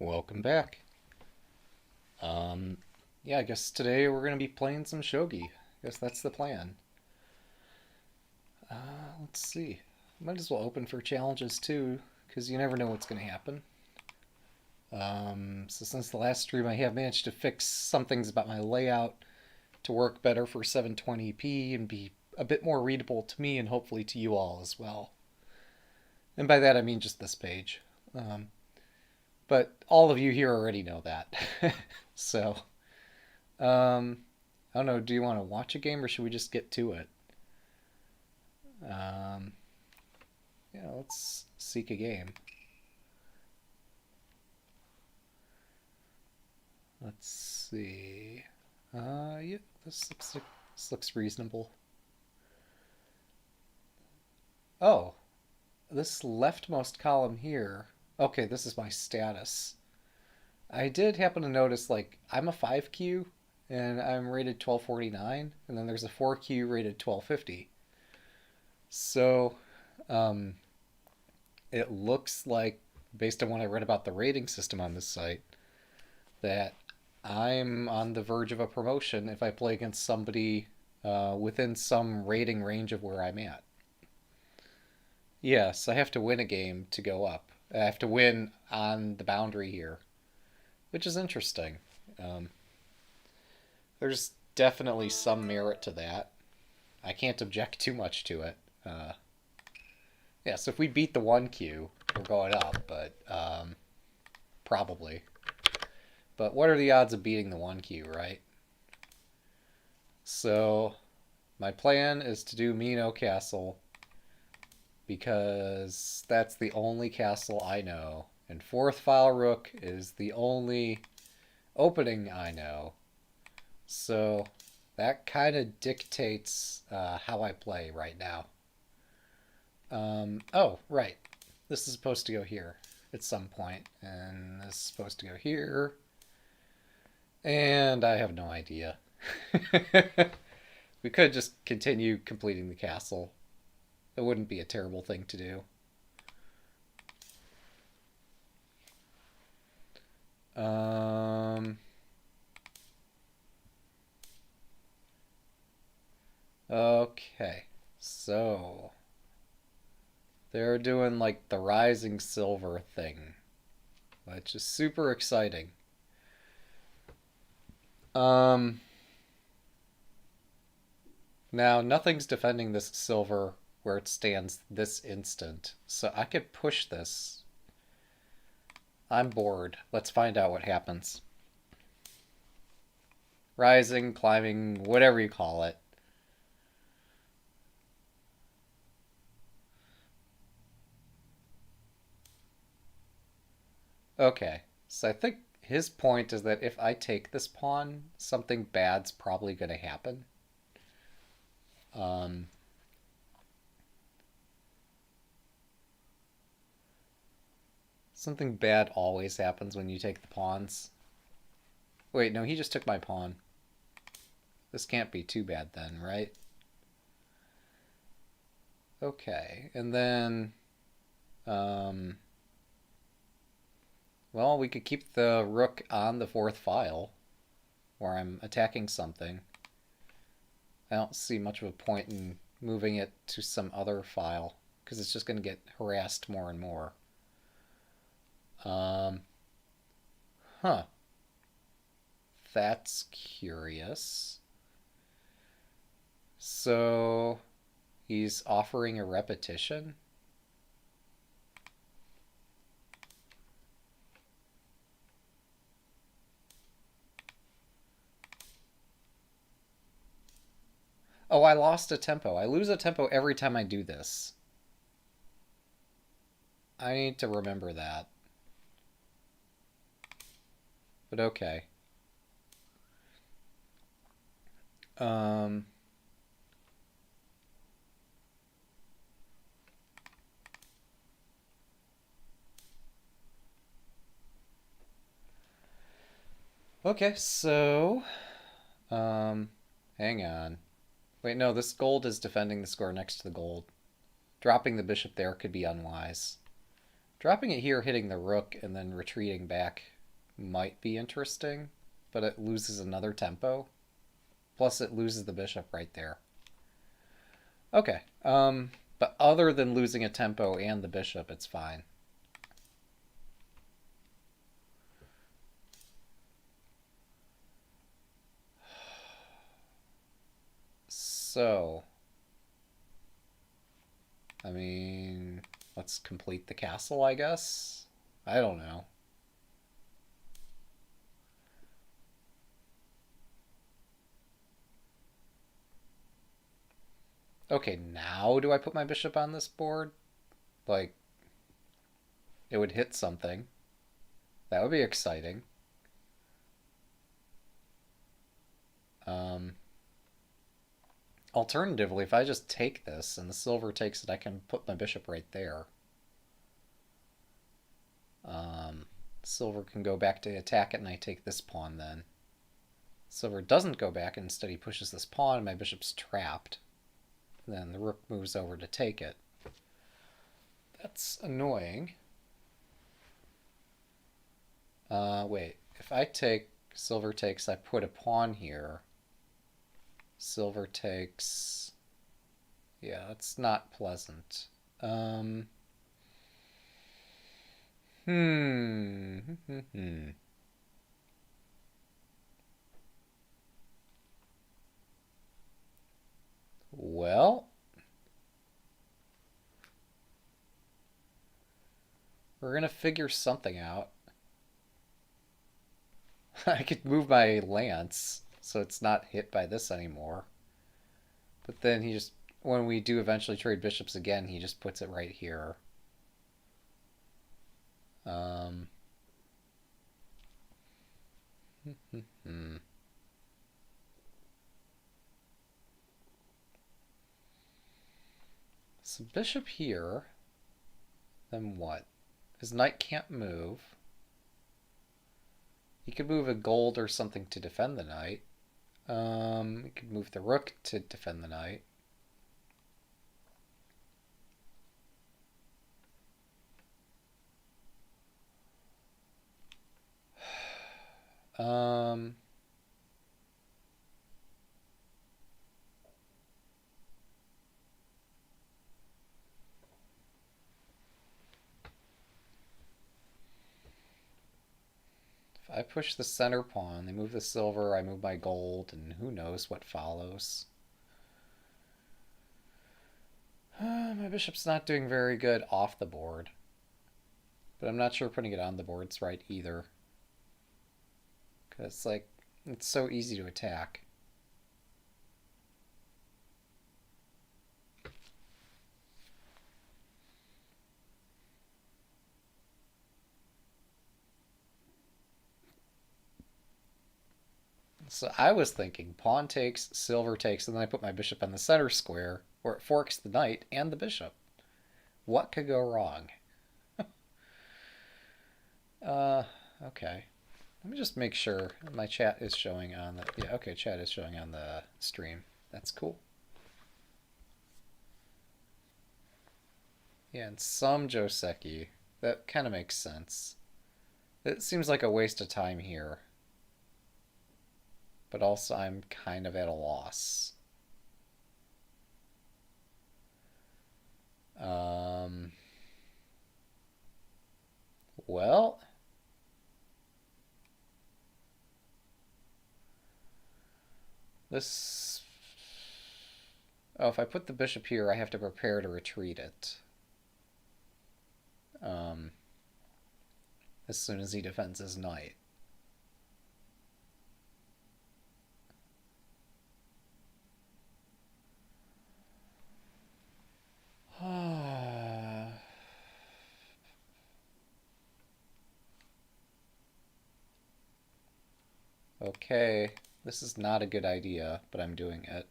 Welcome back. Um, yeah, I guess today we're gonna be playing some shogi. I guess that's the plan. Let's see. Might as well open for challenges too, because you never know what's gonna happen. So since the last stream, I have managed to fix some things about my layout to work better for 720p and be a bit more readable to me and hopefully to you all as well. And by that I mean just this page. Um, but all of you here already know that. So, I don't know, do you want to watch a game or should we just get to it? Um, yeah, let's seek a game. Let's see. Yeah, this looks reasonable. Oh, this leftmost column here. Okay, this is my status. I did happen to notice, like, I'm a 5Q and I'm rated 1249, and then there's a 4Q rated 1250. So, um, it looks like, based on what I read about the rating system on this site, that I'm on the verge of a promotion if I play against somebody within some rating range of where I'm at. Yes, I have to win a game to go up. I have to win on the boundary here, which is interesting. Um, there's definitely some merit to that. I can't object too much to it. Yeah, so if we beat the 1Q, we're going up, but probably. But what are the odds of beating the 1Q, right? So my plan is to do Mino Castle because that's the only castle I know. And fourth file rook is the only opening I know. So that kind of dictates how I play right now. Oh, right. This is supposed to go here at some point, and this is supposed to go here. And I have no idea. We could just continue completing the castle. It wouldn't be a terrible thing to do. Okay, so they're doing like the Rising Silver thing, which is super exciting. Um, Now nothing's defending this silver where it stands this instant, so I could push this. I'm bored. Let's find out what happens. Rising, climbing, whatever you call it. Okay, so I think his point is that if I take this pawn, something bad's probably going to happen. Um, Something bad always happens when you take the pawns. Wait, no, he just took my pawn. This can't be too bad then, right? Okay, and then, um, well, we could keep the rook on the fourth file where I'm attacking something. I don't see much of a point in moving it to some other file because it's just going to get harassed more and more. Um, huh. That's curious. So he's offering a repetition? Oh, I lost a tempo. I lose a tempo every time I do this. I need to remember that. But okay. Um, okay, so hang on. Wait, no, this gold is defending the square next to the gold. Dropping the bishop there could be unwise. Dropping it here, hitting the rook, and then retreating back might be interesting, but it loses another tempo. Plus it loses the bishop right there. Okay. But other than losing a tempo and the bishop, it's fine. So, I mean, let's complete the castle, I guess. I don't know. Okay, now do I put my bishop on this board? Like, it would hit something. That would be exciting. Um, Alternatively, if I just take this and the silver takes it, I can put my bishop right there. Silver can go back to attack it, and I take this pawn then. Silver doesn't go back, and instead he pushes this pawn, and my bishop's trapped. Then the rook moves over to take it. That's annoying. Wait. If I take, silver takes, I put a pawn here. Silver takes... Yeah, that's not pleasant. Hmm. Well, we're gonna figure something out. I could move my lance so it's not hit by this anymore. But then he just, when we do eventually trade bishops again, he just puts it right here. Um, so bishop here, then what? His knight can't move. He could move a gold or something to defend the knight. He could move the rook to defend the knight. Um, if I push the center pawn, they move the silver, I move my gold, and who knows what follows. My bishop's not doing very good off the board. But I'm not sure putting it on the board's right either. Because, like, it's so easy to attack. So I was thinking pawn takes, silver takes, and then I put my bishop on the center square, where it forks the knight and the bishop. What could go wrong? Okay. Let me just make sure my chat is showing on the... Yeah, okay, chat is showing on the stream. That's cool. Yeah, and some Joseki. That kind of makes sense. It seems like a waste of time here. But also I'm kind of at a loss. Well... This... Oh, if I put the bishop here, I have to prepare to retreat it. As soon as he defends his knight. Okay, this is not a good idea, but I'm doing it.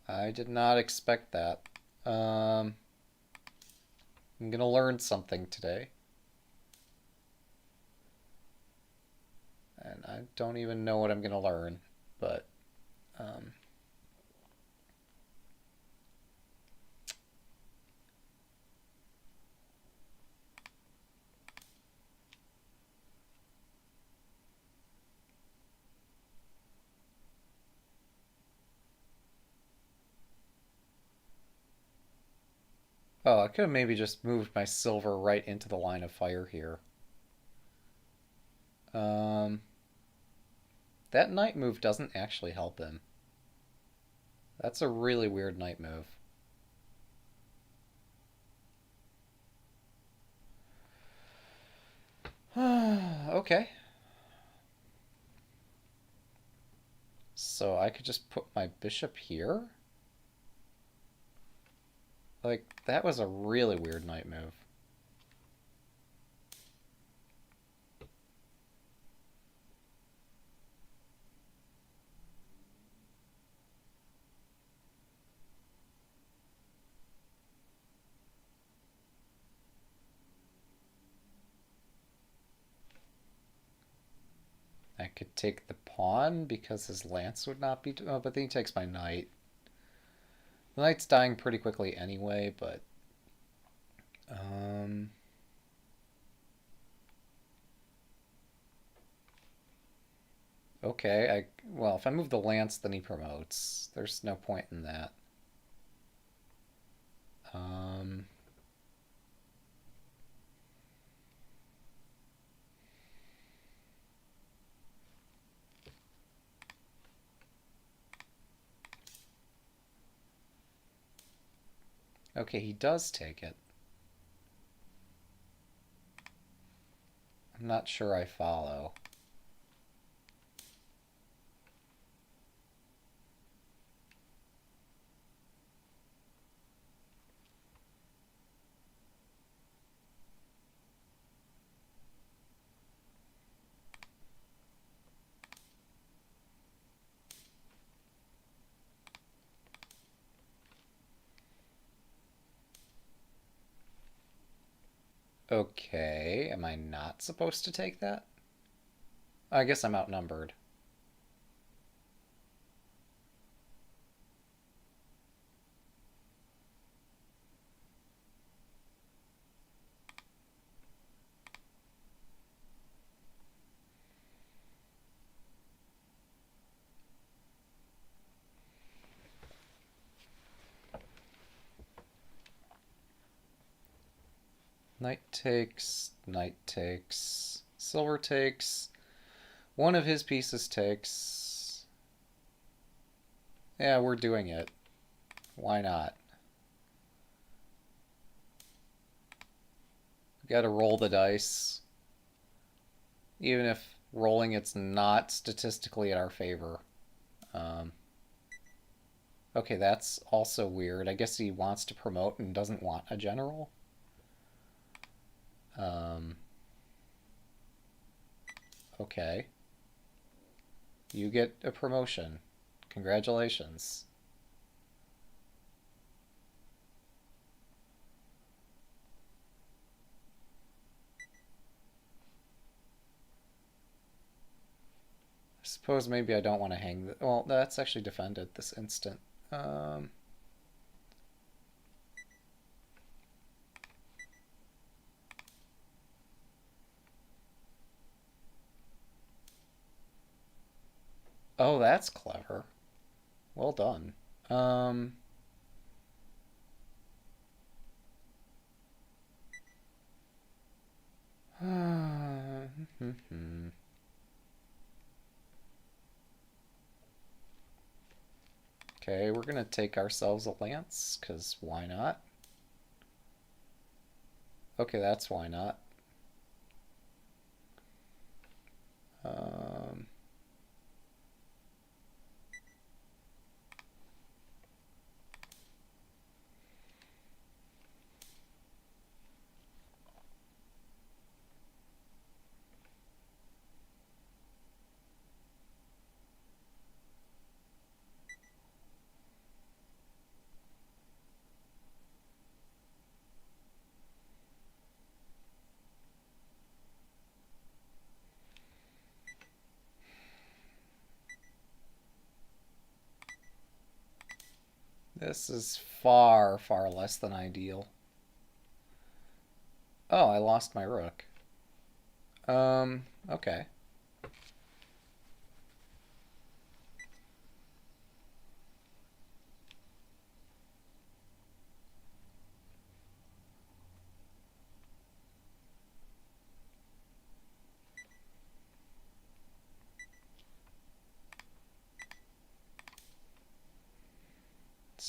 I did not expect that. I'm gonna learn something today. And I don't even know what I'm gonna learn, but Oh, I could have maybe just moved my silver right into the line of fire here. Um, that knight move doesn't actually help him. That's a really weird knight move. Okay. So I could just put my bishop here? Like, that was a really weird knight move. I could take the pawn because his lance would not be... Oh, but then he takes my knight. The knight's dying pretty quickly anyway, but... Um, okay, well, if I move the lance, then he promotes. There's no point in that. Um, okay, he does take it. I'm not sure I follow. Okay, am I not supposed to take that? I guess I'm outnumbered. Knight takes, silver takes, one of his pieces takes. Yeah, we're doing it. Why not? Gotta roll the dice. Even if rolling it's not statistically in our favor. Um, okay, that's also weird. I guess he wants to promote and doesn't want a general. Um, okay. You get a promotion. Congratulations. I suppose maybe I don't want to hang the... Well, that's actually defended this instant. Um, oh, that's clever. Well done. Um, okay, we're gonna take ourselves a lance, because why not? Okay, that's why not. Um, this is far, far less than ideal. Oh, I lost my rook. Okay.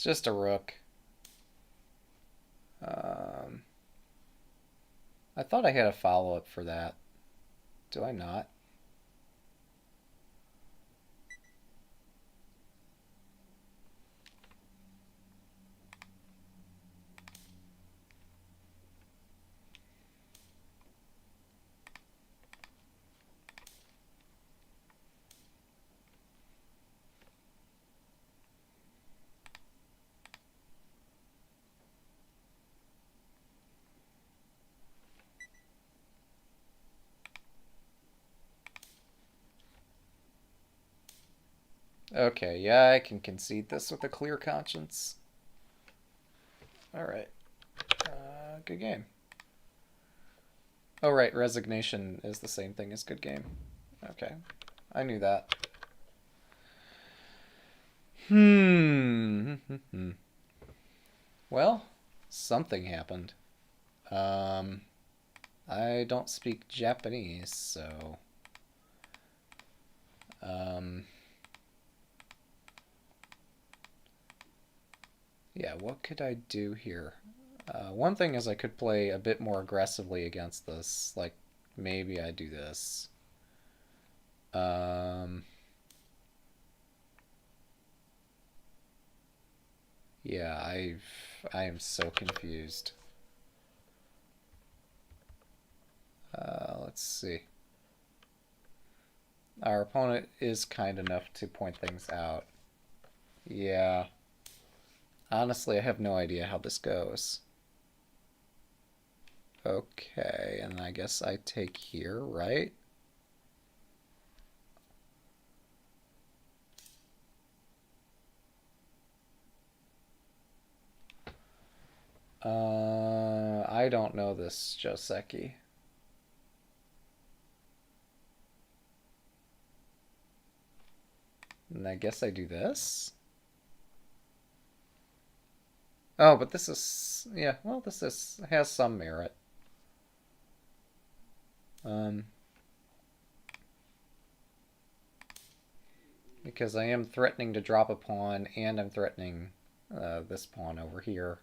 It's just a rook. Um, I thought I had a follow-up for that. Do I not? Okay, yeah, I can concede this with a clear conscience. All right. Good game. Oh, right, resignation is the same thing as good game. Okay, I knew that. Hmm. Well, something happened. Um, I don't speak Japanese, so um, yeah, what could I do here? One thing is I could play a bit more aggressively against this. Like, maybe I do this. Um, yeah, I am so confused. Let's see. Our opponent is kind enough to point things out. Yeah. Honestly, I have no idea how this goes. Okay, and I guess I take here, right? I don't know this Joseki. And I guess I do this? Oh, but this is, yeah, well, this is has some merit. Um, because I am threatening to drop a pawn, and I'm threatening this pawn over here.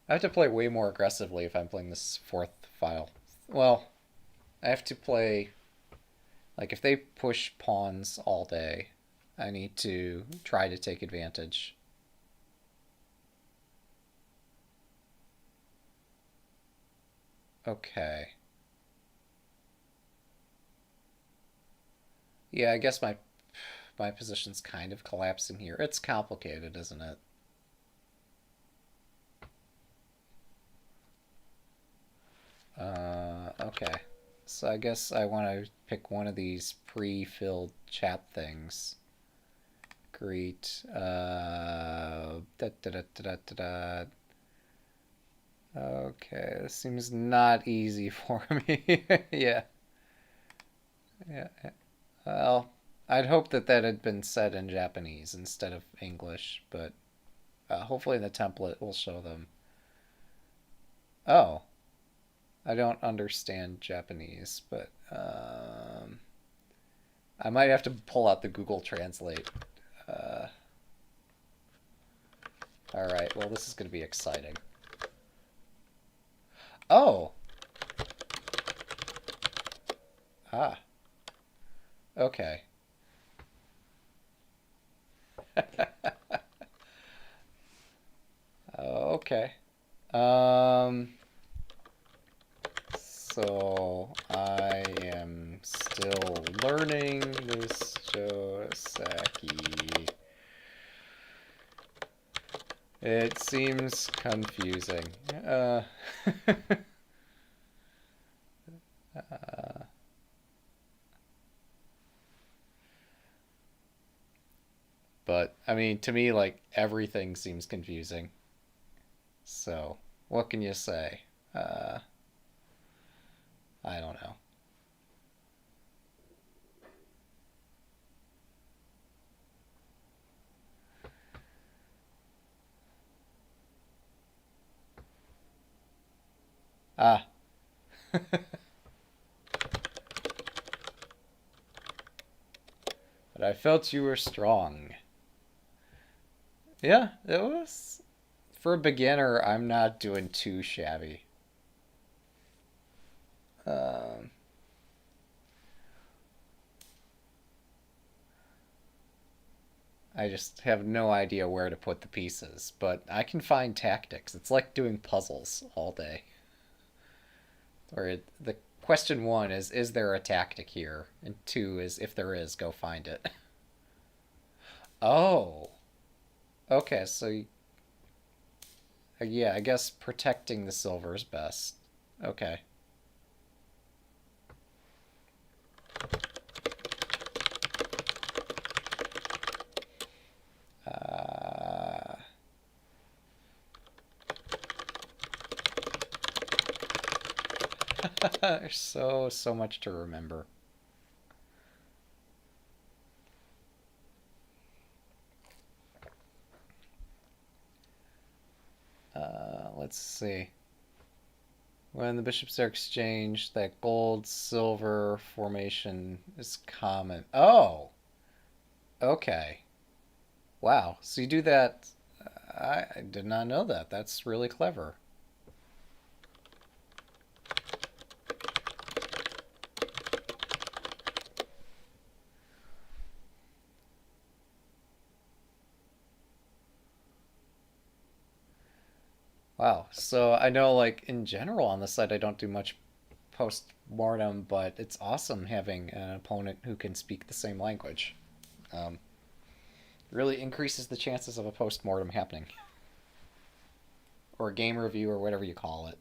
I have to play way more aggressively if I'm playing this fourth file. Well, I have to play, like, if they push pawns all day, I need to try to take advantage. Okay. Yeah, I guess my position's kind of collapsing here. It's complicated, isn't it? Okay. So I guess I want to pick one of these pre-filled chat things. Greet. Da, da, da, da, da, da. Okay, this seems not easy for me. Yeah. Yeah. Well, I'd hope that that had been said in Japanese instead of English, but hopefully the template will show them. Oh, I don't understand Japanese, but I might have to pull out the Google Translate. Uh, all right, well, this is going to be exciting. Oh, ah, okay. Okay. Um, so I am still learning this Joseki. It seems confusing. Uh, uh, but I mean, to me, like everything seems confusing. So what can you say? Uh, I don't know. Ah, but I felt you were strong. Yeah, it was. For a beginner, I'm not doing too shabby. Um, I just have no idea where to put the pieces, but I can find tactics. It's like doing puzzles all day. Or the question one is there a tactic here? And two is, if there is, go find it. Oh, okay. So, yeah, I guess protecting the silver is best. Okay. Uh, there's so much to remember. Let's see. When the bishops are exchanged, that gold silver formation is common. Oh, okay. Wow. So you do that. I did not know that. That's really clever. Wow. So I know, like, in general on the site, I don't do much post mortem, but it's awesome having an opponent who can speak the same language. Um, really increases the chances of a post mortem happening, or a game review, or whatever you call it.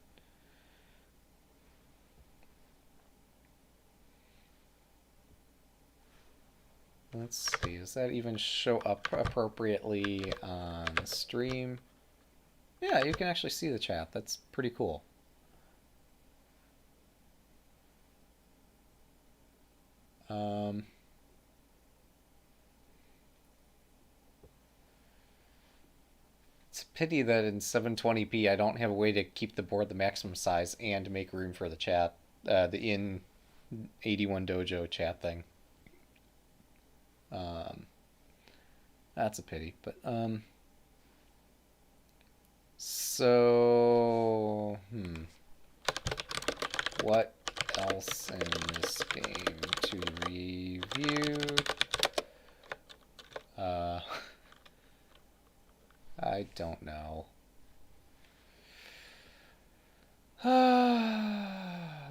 Let's see, does that even show up appropriately on stream? Yeah, you can actually see the chat. That's pretty cool. Um, it's a pity that in 720p I don't have a way to keep the board the maximum size and make room for the chat, the in 81 dojo chat thing. Um, that's a pity, but so what else in this game to review? Uh, I don't know.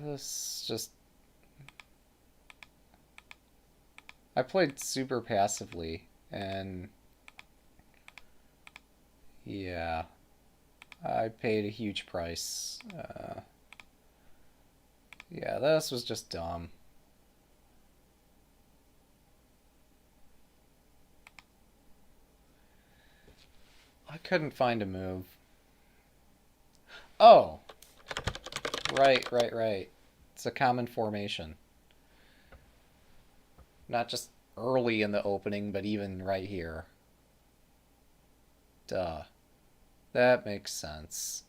This just. I played super passively, and yeah, I paid a huge price. Yeah, this was just dumb. I couldn't find a move. Oh, right. It's a common formation. Not just early in the opening, but even right here. Duh. That makes sense.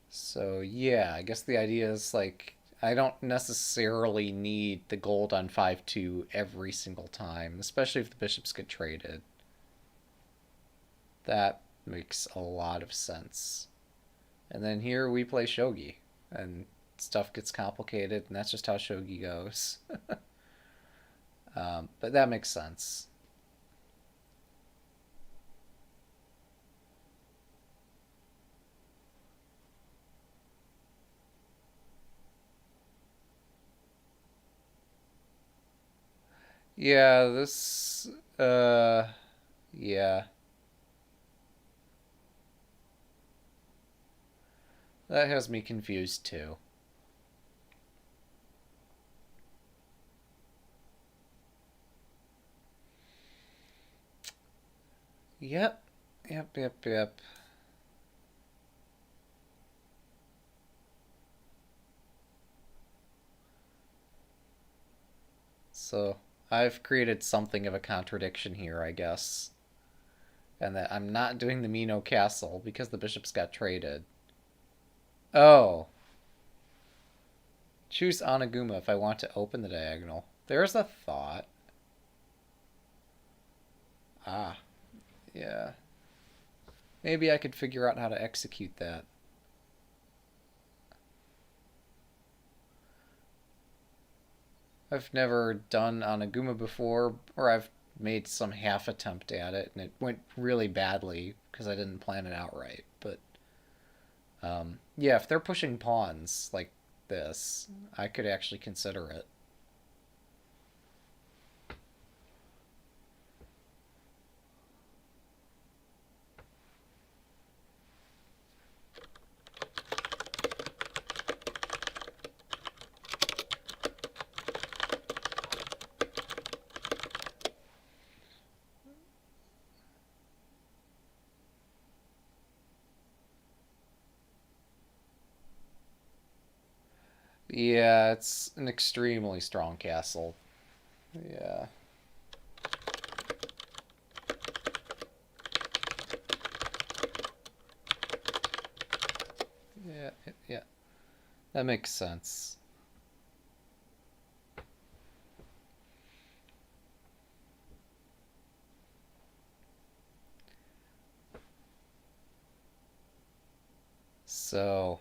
So, yeah, I guess the idea is like I don't necessarily need the gold on 5-2 every single time, especially if the bishops get traded. That makes a lot of sense. And then here we play shogi, and stuff gets complicated, and that's just how shogi goes. But that makes sense. Yeah, this. Yeah. That has me confused too. Yep. Yep. So I've created something of a contradiction here, I guess. And that I'm not doing the Mino Castle because the bishops got traded. Oh. Choose Onaguma if I want to open the diagonal. There's a thought. Ah, yeah. Maybe I could figure out how to execute that. I've never done Onaguma before, or I've made some half attempt at it, and it went really badly because I didn't plan it out right. But yeah, if they're pushing pawns like this, I could actually consider it. Yeah, it's an extremely strong castle. Yeah. Yeah, yeah. That makes sense. So,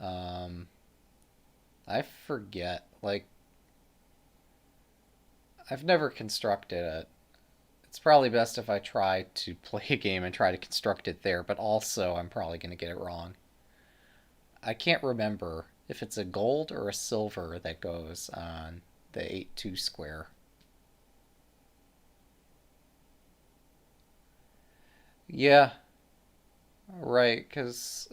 um, I forget. Like, I've never constructed it. It's probably best if I try to play a game and try to construct it there, but also I'm probably going to get it wrong. I can't remember if it's a gold or a silver that goes on the 8-2 square. Yeah, right, because,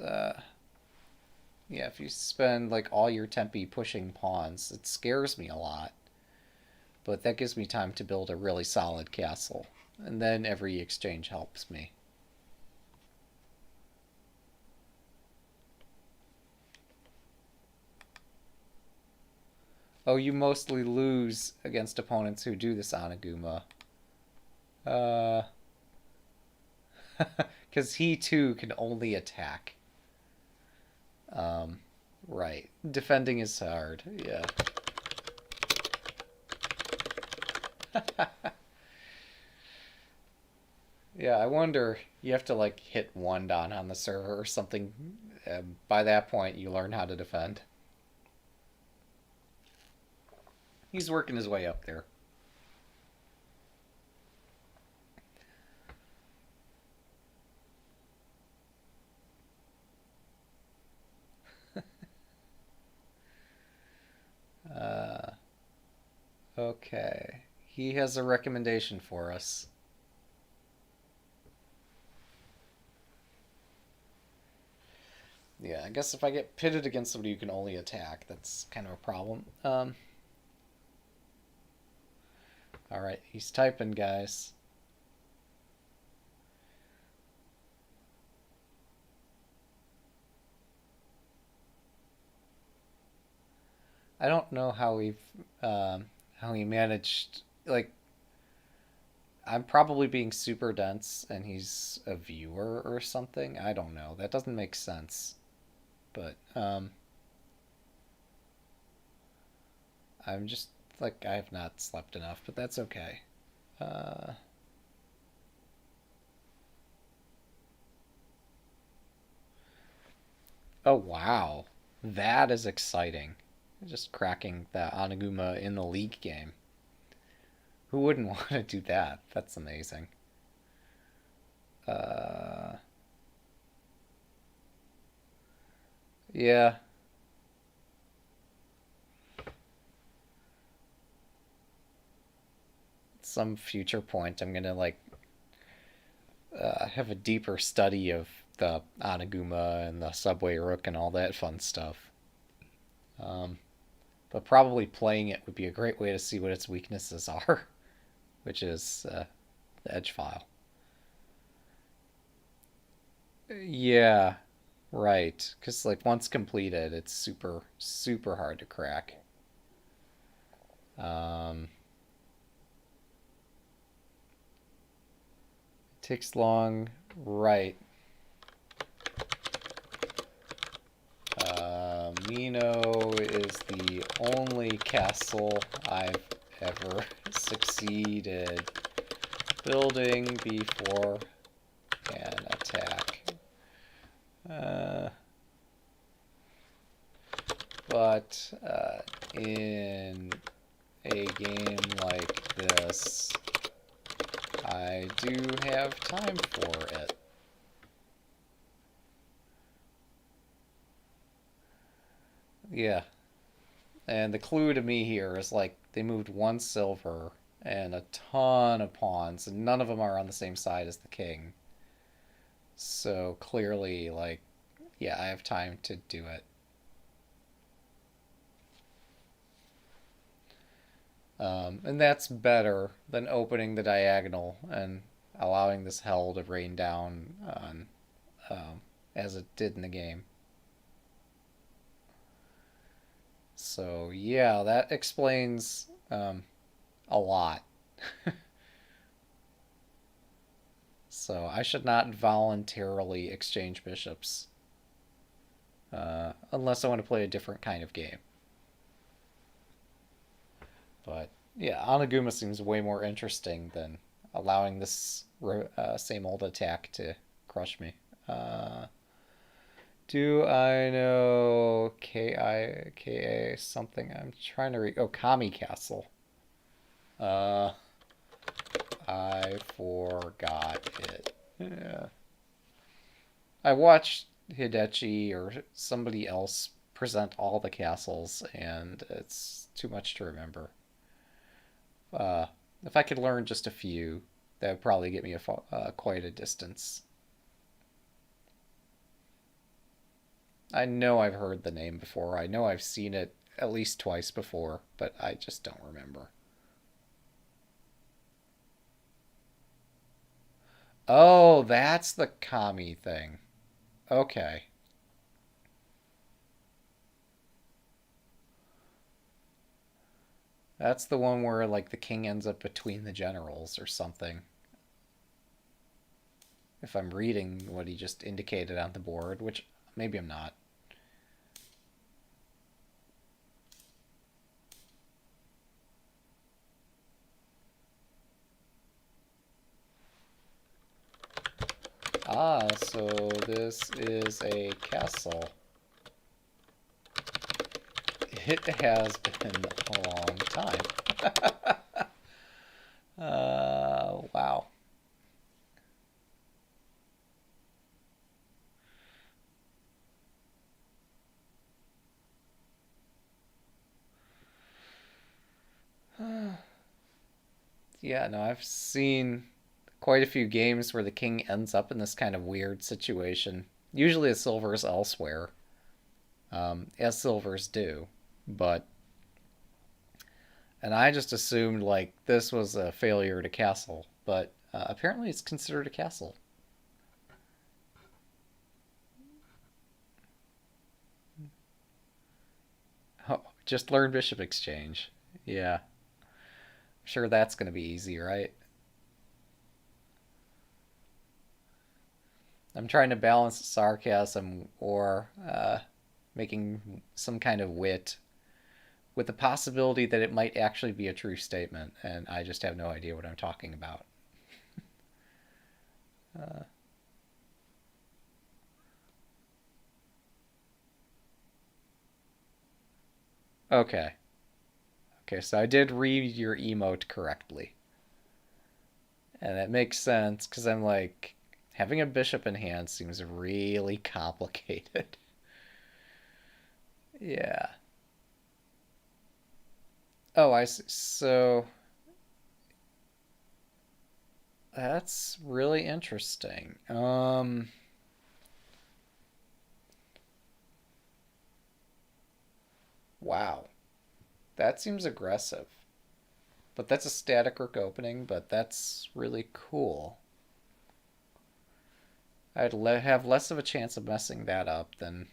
yeah, if you spend like all your tempi pushing pawns, it scares me a lot. But that gives me time to build a really solid castle. And then every exchange helps me. Oh, you mostly lose against opponents who do this Onaguma. Uh, because he too can only attack. Um, right. Defending is hard. Yeah. Yeah, I wonder. You have to like hit one don on the server or something. By that point, you learn how to defend. He's working his way up there. Uh, okay. He has a recommendation for us. Yeah, I guess if I get pitted against somebody who can only attack, that's kind of a problem. All right, he's typing, guys. I don't know how he managed. Like, I'm probably being super dense, and he's a viewer or something. I don't know. That doesn't make sense. But I'm just like I have not slept enough, but that's okay. Uh, oh wow, that is exciting. Just cracking the Onaguma in the league game. Who wouldn't want to do that? That's amazing. Uh, yeah. Some future point, I'm gonna like have a deeper study of the Onaguma and the Subway Rook and all that fun stuff. Um, but probably playing it would be a great way to see what its weaknesses are, which is the edge file. Yeah, right. Because like once completed, it's super super hard to crack. Um, takes long, right? Mino is the only castle I've ever succeeded building before an attack. But in a game like this, I do have time for it. Yeah. And the clue to me here is like they moved 1 silver and a ton of pawns, and none of them are on the same side as the king. So clearly, like, yeah, I have time to do it. And that's better than opening the diagonal and allowing this hell to rain down on, as it did in the game. So yeah, that explains a lot. So I should not voluntarily exchange bishops unless I want to play a different kind of game. But yeah, Anaguma seems way more interesting than allowing this same old attack to crush me. Do I know K-I-K-A something? I'm trying to read. Oh, Kami Castle. I forgot it. Yeah. I watched Hidechi or somebody else present all the castles, and it's too much to remember. Uh, if I could learn just a few, that would probably get me quite a distance. I know I've heard the name before. I know I've seen it at least twice before, but I just don't remember. Oh, that's the Kami thing. Okay. That's the one where like the king ends up between the generals or something. If I'm reading what he just indicated on the board, which maybe I'm not. Ah, so this is a castle. It has been a long time. Wow. Yeah, no, I've seen quite a few games where the king ends up in this kind of weird situation. Usually the silver's elsewhere, as silvers do. But, and I just assumed like this was a failure to castle, but apparently it's considered a castle. Oh, just learn bishop exchange. Yeah, I'm sure that's going to be easy, right? I'm trying to balance sarcasm or making some kind of wit with the possibility that it might actually be a true statement, and I just have no idea what I'm talking about. Uh, okay. Okay, so I did read your emote correctly. And it makes sense because I'm like, having a bishop in hand seems really complicated. Yeah. Oh, I see. So that's really interesting. Wow. That seems aggressive. But that's a static rook opening, but that's really cool. Have less of a chance of messing that up than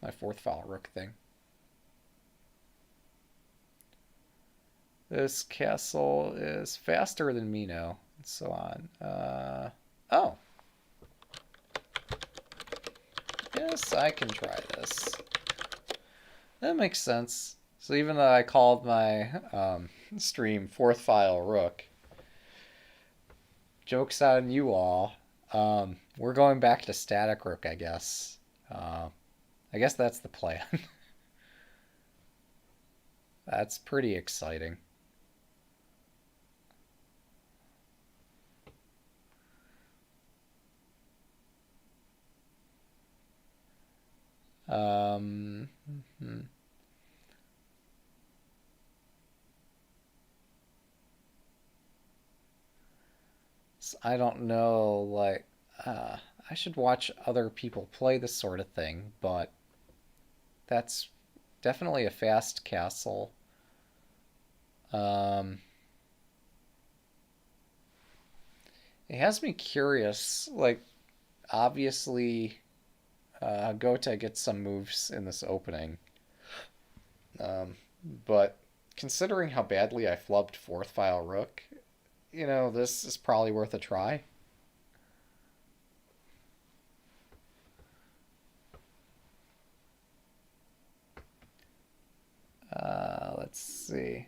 my fourth file rook thing. This castle is faster than Mino, and so on. Oh, yes, I can try this. That makes sense. So even though I called my stream Fourth File Rook, joke's on you all. We're going back to Static Rook, I guess. Uh, I guess that's the plan. That's pretty exciting. Um, hmm. I don't know, like, uh, I should watch other people play this sort of thing, but that's definitely a fast castle. Um, it has me curious. Like, obviously, Gota gets some moves in this opening, um, but considering how badly I flubbed fourth file rook, this is probably worth a try. Let's see.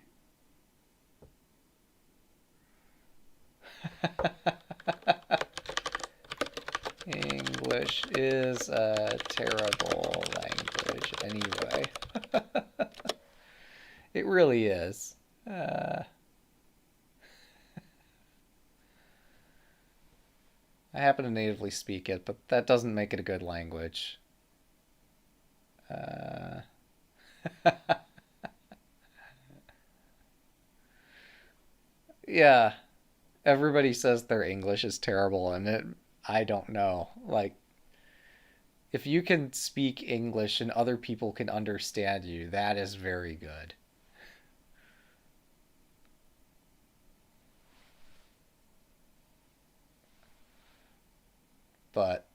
English is a terrible language anyway. It really is. Uh, I happen to natively speak it, but that doesn't make it a good language. Uh, yeah, everybody says their English is terrible, and I don't know. Like, if you can speak English and other people can understand you, that is very good. But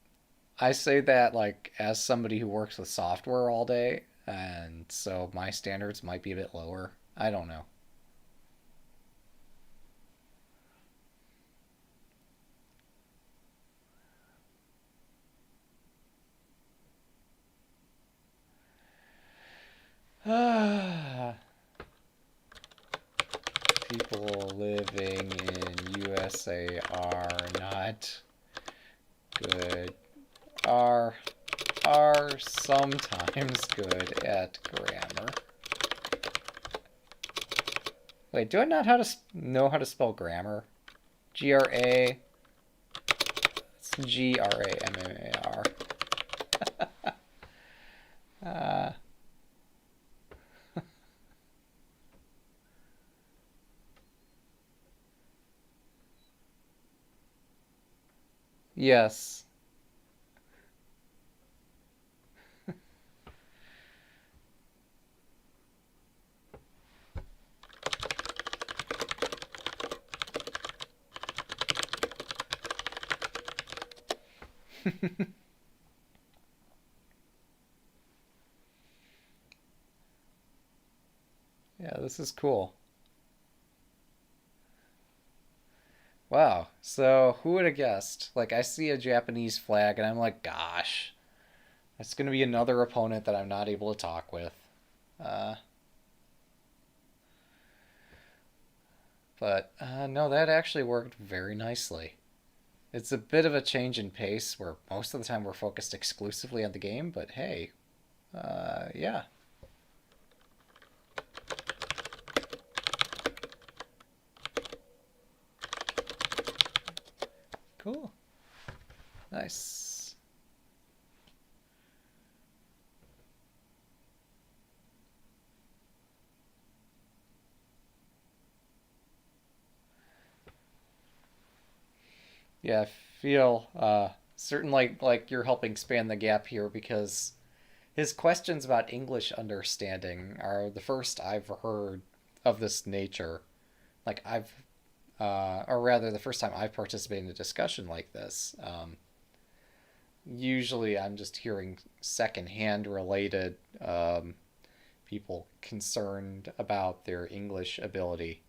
I say that like as somebody who works with software all day, and so my standards might be a bit lower. I don't know. People living in USA are not good. Are are sometimes good at grammar. Wait, do I not know how to spell grammar? GRA. It's GRAMMAR. Uh, yes. Yeah, this is cool. Wow. So, who would have guessed? Like, I see a Japanese flag and I'm like, gosh, that's going to be another opponent that I'm not able to talk with. Uh, but no, that actually worked very nicely. It's a bit of a change in pace where most of the time we're focused exclusively on the game, but hey, yeah, cool. Nice. Yeah, I feel certain like you're helping span the gap here because his questions about English understanding are the first I've heard of this nature. Like or rather, the first time I've participated in a discussion like this. Usually, I'm just hearing secondhand related people concerned about their English ability.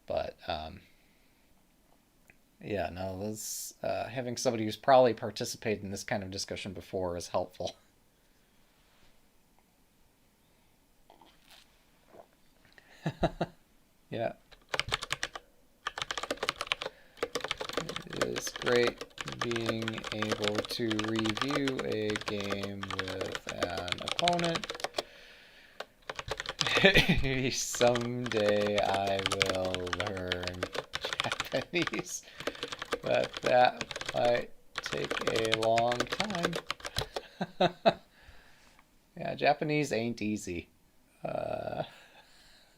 But yeah, no, this having somebody who's probably participated in this kind of discussion before is helpful. Yeah. It is great being able to review a game with an opponent. Someday I will learn Japanese, but that might take a long time. Yeah, Japanese ain't easy. Uh,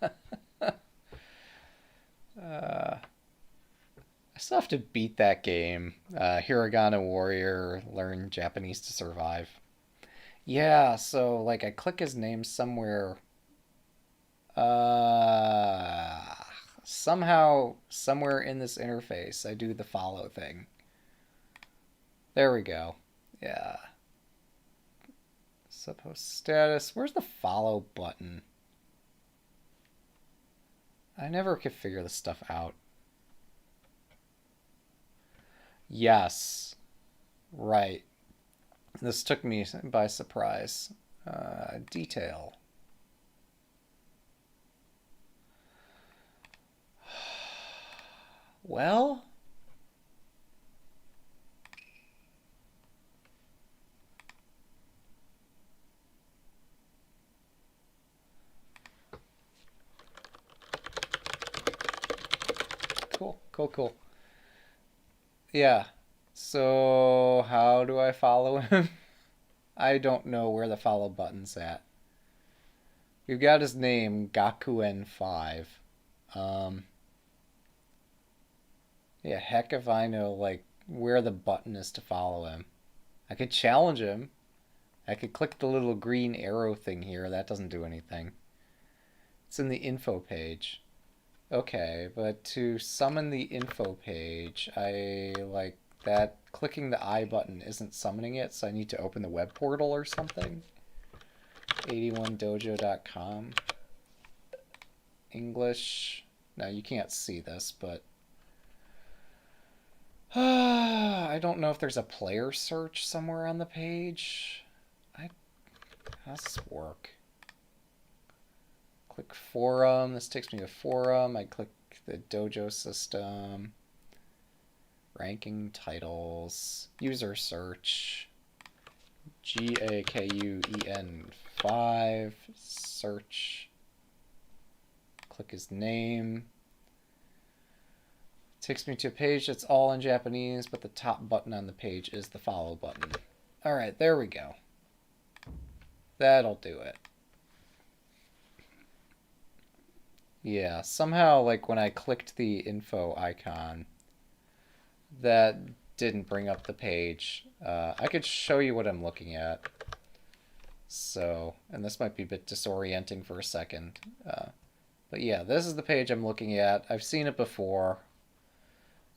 I still have to beat that game. Hiragana Warrior, learn Japanese to survive. Yeah, so like I click his name somewhere. Uh, Somehow, somewhere in this interface, I do the follow thing. There we go. Yeah. Suppose status. Where's the follow button? I never could figure this stuff out. Yes. Right. This took me by surprise. Detail. Well, cool, cool, cool. Yeah. So, how do I follow him? I don't know where the follow button's at. We've got his name, Gakuen5. Um, yeah, heck if I know, like, where the button is to follow him. I could challenge him. I could click the little green arrow thing here. That doesn't do anything. It's in the info page. Okay, but to summon the info page, I like that clicking the I button isn't summoning it, so I need to open the web portal or something. 81dojo.com. English. Now you can't see this, but I don't know if there's a player search somewhere on the page. How does this work? Click forum. This takes me to forum. I click the dojo system. Ranking titles. User search. GAKUEN5. Search. Click his name. Takes me to a page that's all in Japanese, but the top button on the page is the follow button. Alright, there we go. That'll do it. Yeah, somehow, like, when I clicked the info icon, that didn't bring up the page. I could show you what I'm looking at. So, and this might be a bit disorienting for a second. But yeah, this is the page I'm looking at. I've seen it before.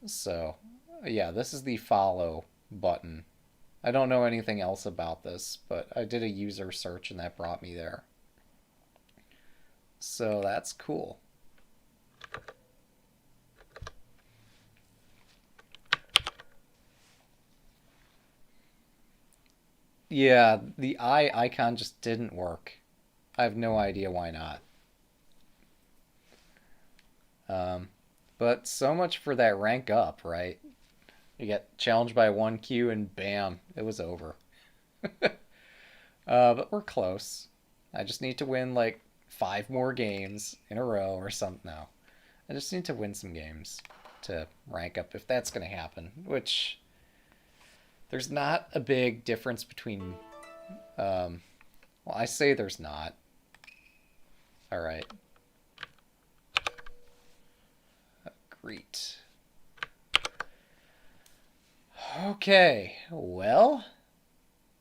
So, yeah, this is the follow button. I don't know anything else about this, but I did a user search and that brought me there. So that's cool. Yeah, the eye icon just didn't work. I have no idea why not. Um, but so much for that rank up, right? You get challenged by 1Q and bam, it was over. But we're close. I just need to win like 5 more games in a row or something. No, I just need to win some games to rank up if that's going to happen. Which there's not a big difference between. Well, I say there's not. All right. Great. Okay. Well.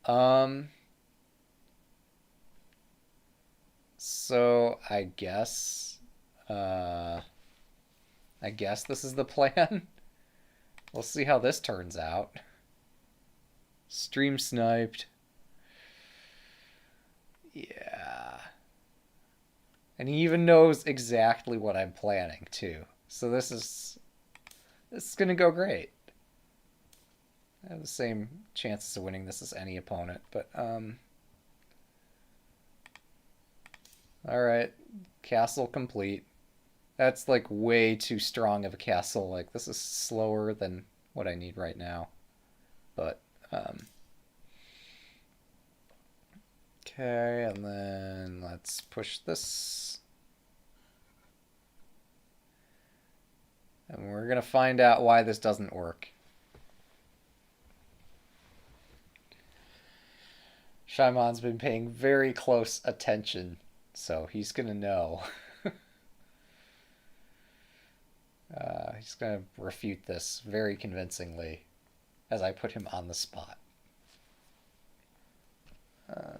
Um. So I guess this is the plan. We'll see how this turns out. Stream sniped. Yeah. And he even knows exactly what I'm planning too. So this is gonna go great. I have the same chances of winning this as any opponent, but All right, castle complete. That's like way too strong of a castle. Like this is slower than what I need right now. But um, okay, and then let's push this. And we're gonna find out why this doesn't work. Shymon's been paying very close attention, so he's gonna know. He's gonna refute this very convincingly as I put him on the spot. Uh,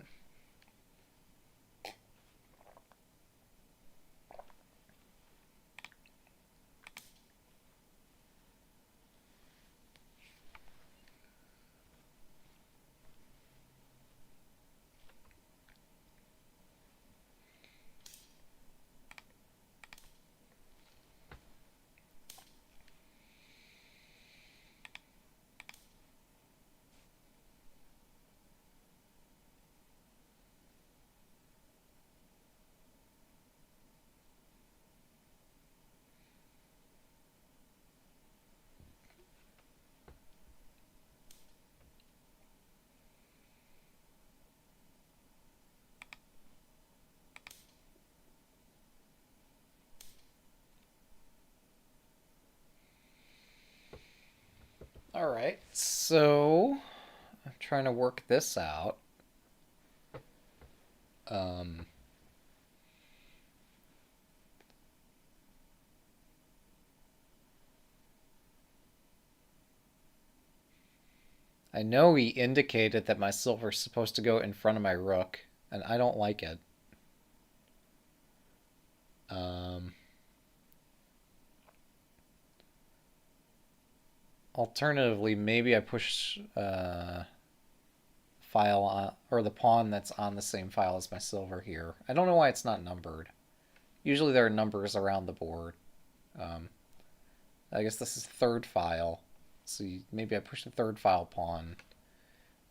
all right, so I'm trying to work this out. Um, I know he indicated that my silver's supposed to go in front of my rook, and I don't like it. Um, Alternatively, maybe I push file on, or the pawn that's on the same file as my silver here. I don't know why it's not numbered. Usually there are numbers around the board. Um, I guess this is third file. So maybe I push the third file pawn,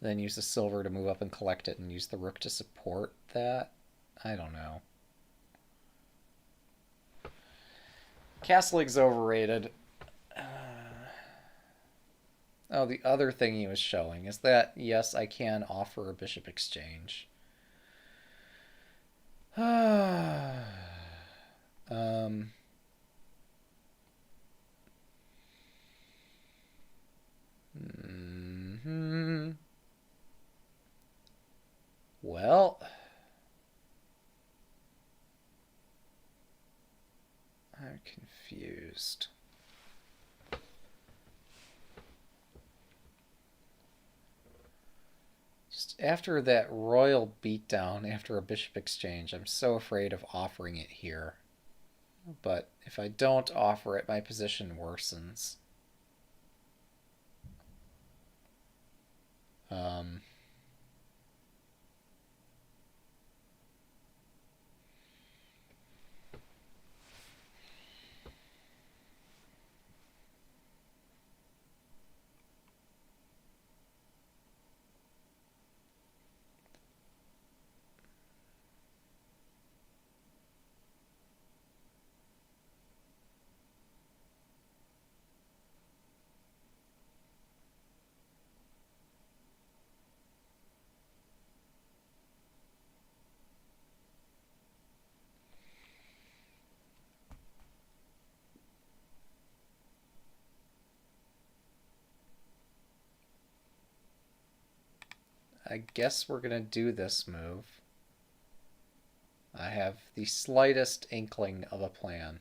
then use the silver to move up and collect it and use the rook to support that. I don't know. Castling's overrated. Oh, the other thing he was showing is that, yes, I can offer a bishop exchange. um, hmm Well, I'm confused. Just after that royal beatdown after a bishop exchange, I'm so afraid of offering it here. But if I don't offer it, my position worsens. Um, I guess we're going to do this move. I have the slightest inkling of a plan.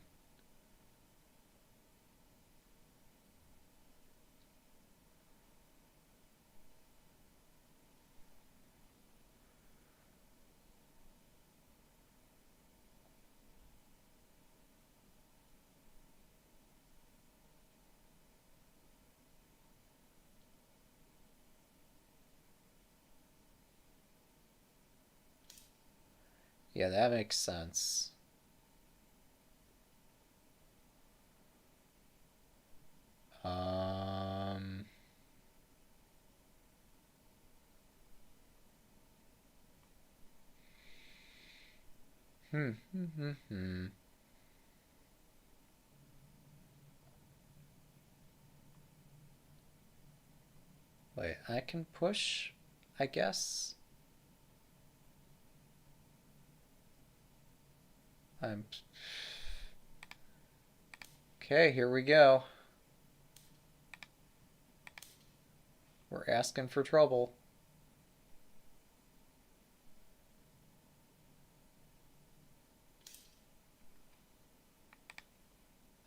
Yeah, that makes sense. Um, Hmm. Hmm. Hmm. Hmm. Wait, I can push, I guess. I'm okay. Here we go. We're asking for trouble.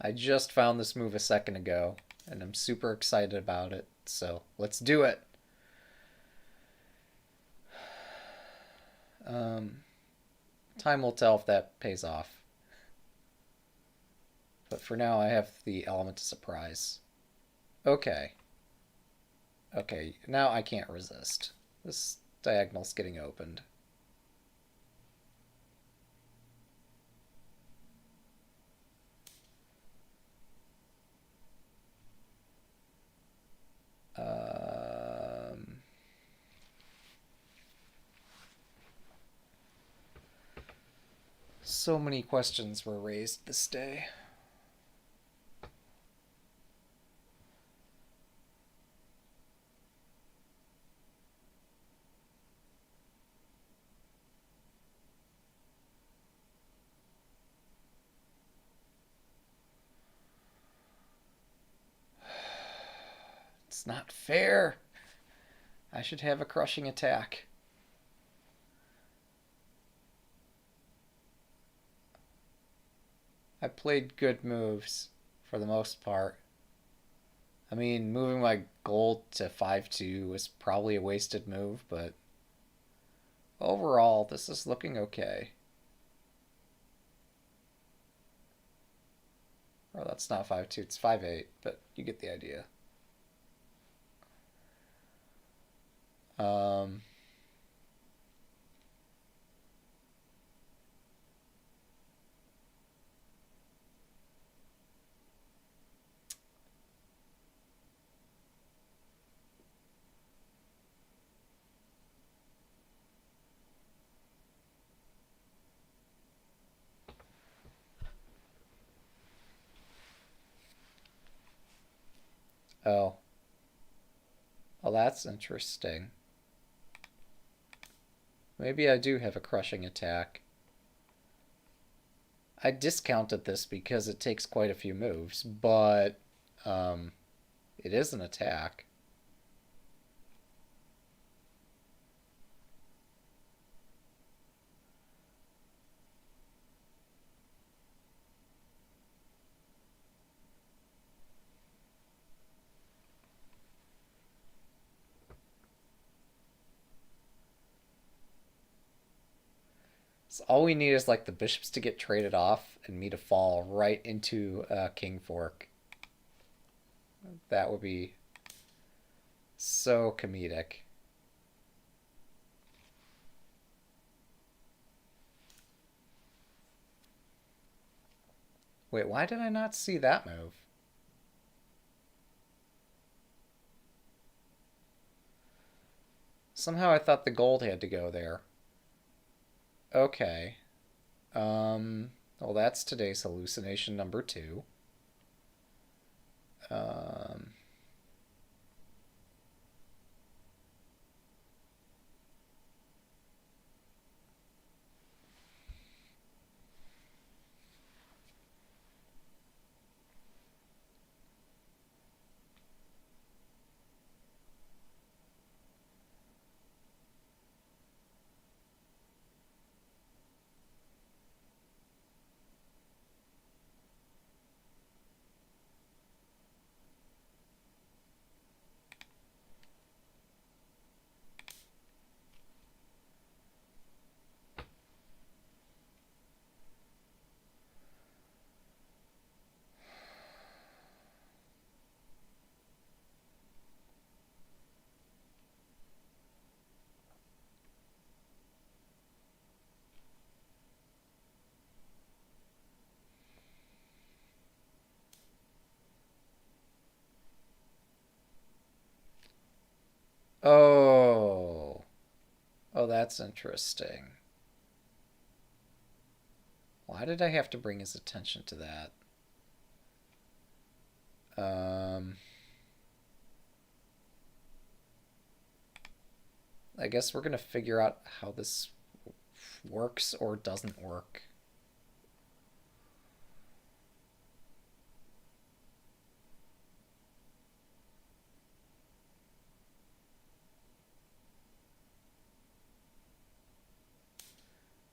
I just found this move a second ago, and I'm super excited about it. So let's do it. Um, Time will tell if that pays off. But for now, I have the element of surprise. Okay. Okay, now I can't resist. This diagonal's getting opened. Um, so many questions were raised this day. It's not fair. I should have a crushing attack. I played good moves for the most part. I mean, moving my gold to 5-2 was probably a wasted move, but overall, this is looking okay. Well, that's not 5-2, it's 5-8, but you get the idea. Um, oh. Oh, that's interesting. Maybe I do have a crushing attack. I discounted this because it takes quite a few moves, but um, it is an attack. So all we need is like the bishops to get traded off and me to fall right into king fork. That would be so comedic. Wait, why did I not see that move? Somehow I thought the gold had to go there. Okay. Well, that's today's hallucination number two. Um, oh. Oh, that's interesting. Why did I have to bring his attention to that? I guess we're going to figure out how this works or doesn't work.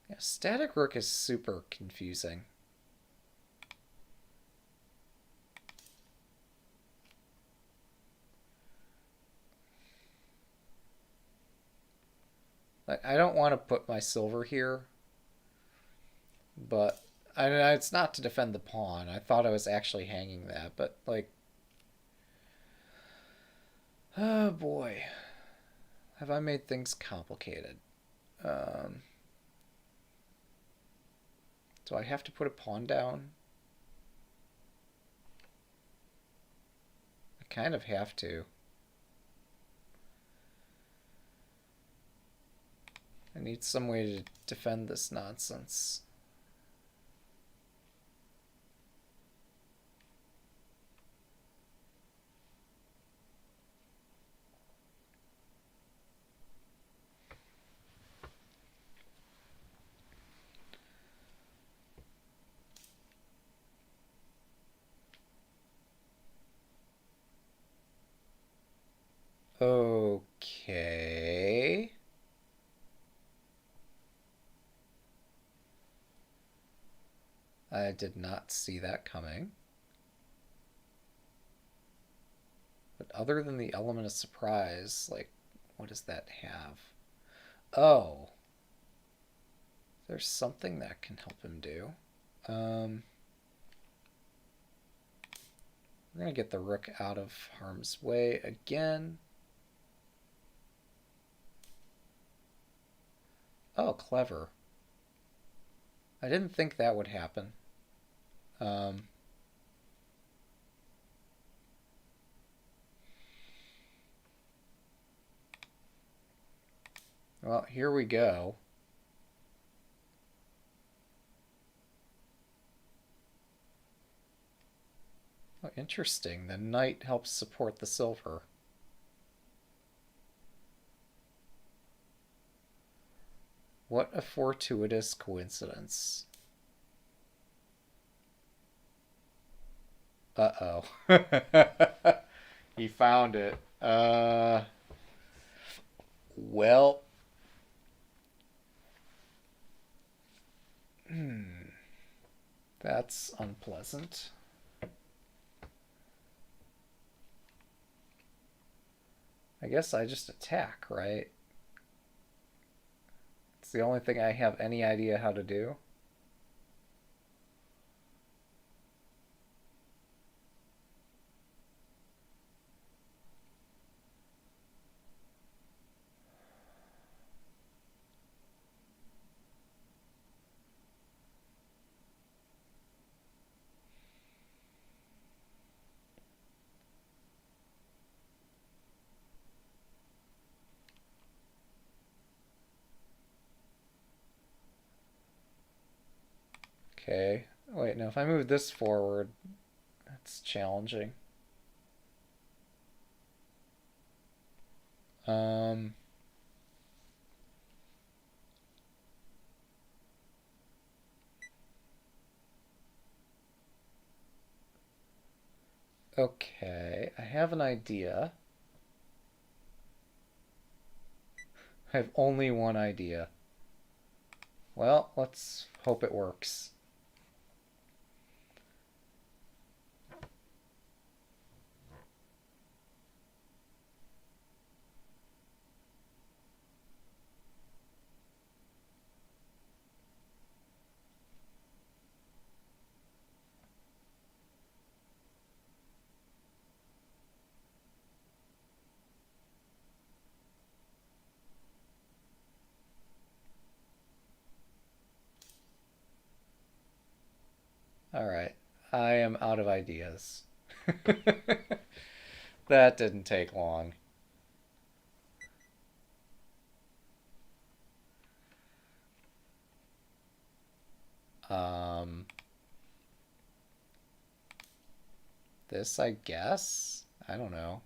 Yeah, static rook is super confusing. Like, I don't want to put my silver here, but I mean, it's not to defend the pawn. I thought I was actually hanging that, but like, oh boy, have I made things complicated. Um, do I have to put a pawn down? I kind of have to. I need some way to defend this nonsense. Okay. I did not see that coming. But other than the element of surprise, like, what does that have? Oh, there's something that can help him do. We're going to get the rook out of harm's way again. Oh, clever. I didn't think that would happen. Well, here we go. Oh, interesting. The knight helps support the silver. What a fortuitous coincidence. Uh-oh. He found it. Well. That's unpleasant. I guess I just attack, right? It's the only thing I have any idea how to do. Okay. Wait, no, if I move this forward, that's challenging. Um, okay, I have an idea. I have only one idea. Well, let's hope it works. All right, I am out of ideas. That didn't take long. This, I guess? I don't know.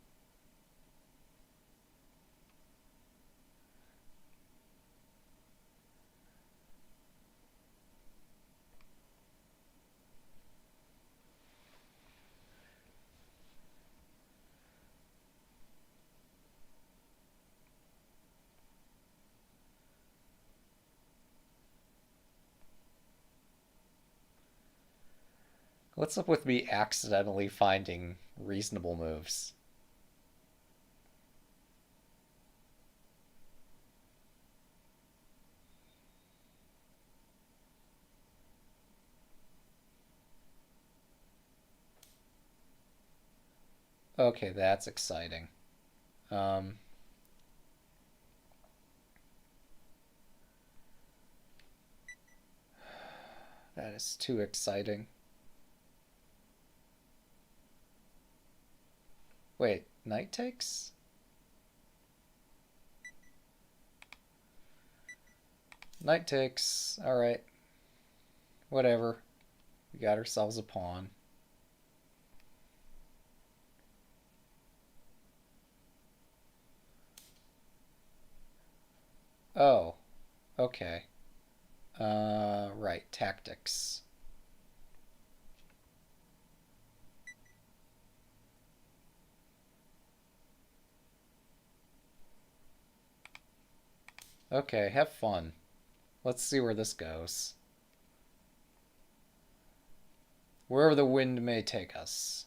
What's up with me accidentally finding reasonable moves? Okay, that's exciting. Um, that is too exciting. Wait, knight takes? Knight takes. Alright, whatever. We got ourselves a pawn. Oh, okay. Right, tactics. Okay, have fun. Let's see where this goes. Wherever the wind may take us.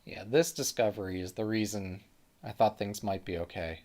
Yeah, this discovery is the reason I thought things might be okay.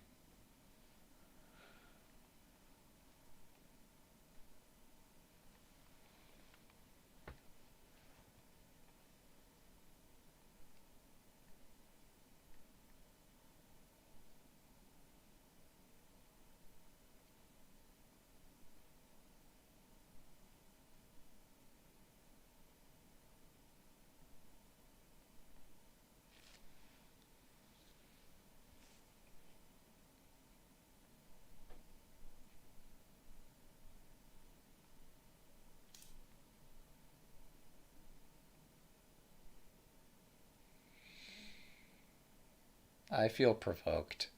I feel provoked.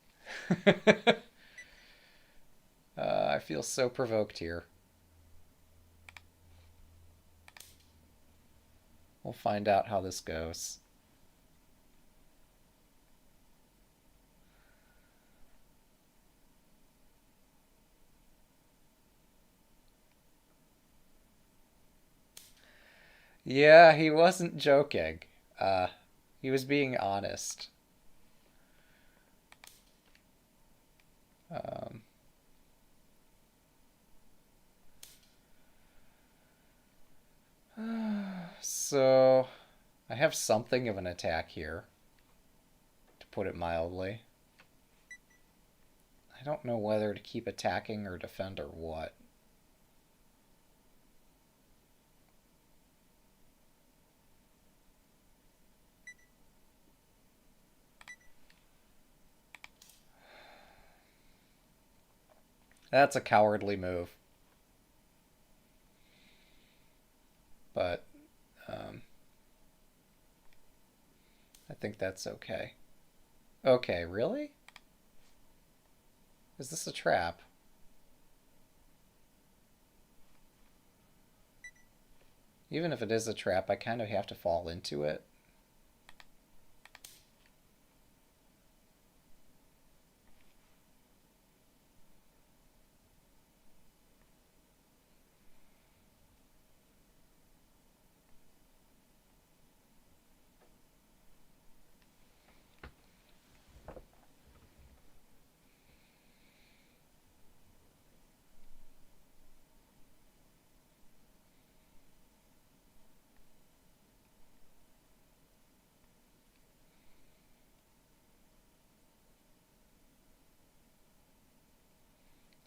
I feel so provoked here. We'll find out how this goes. Yeah, he wasn't joking. Uh, he was being honest. Um, so I have something of an attack here, to put it mildly. I don't know whether to keep attacking or defend or what. That's a cowardly move, but um, I think that's okay. Okay, really? Is this a trap? Even if it is a trap, I kind of have to fall into it.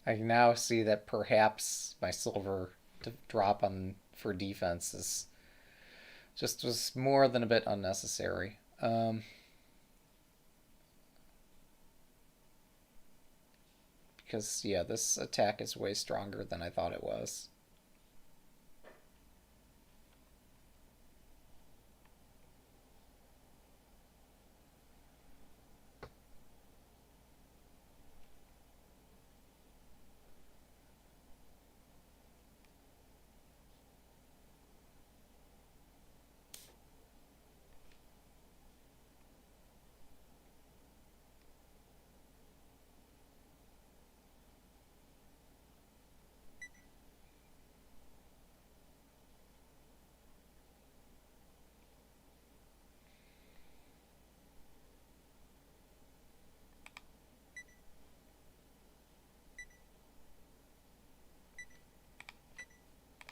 I now see that perhaps my silver to drop on for defense is just was more than a bit unnecessary. Because yeah, this attack is way stronger than I thought it was.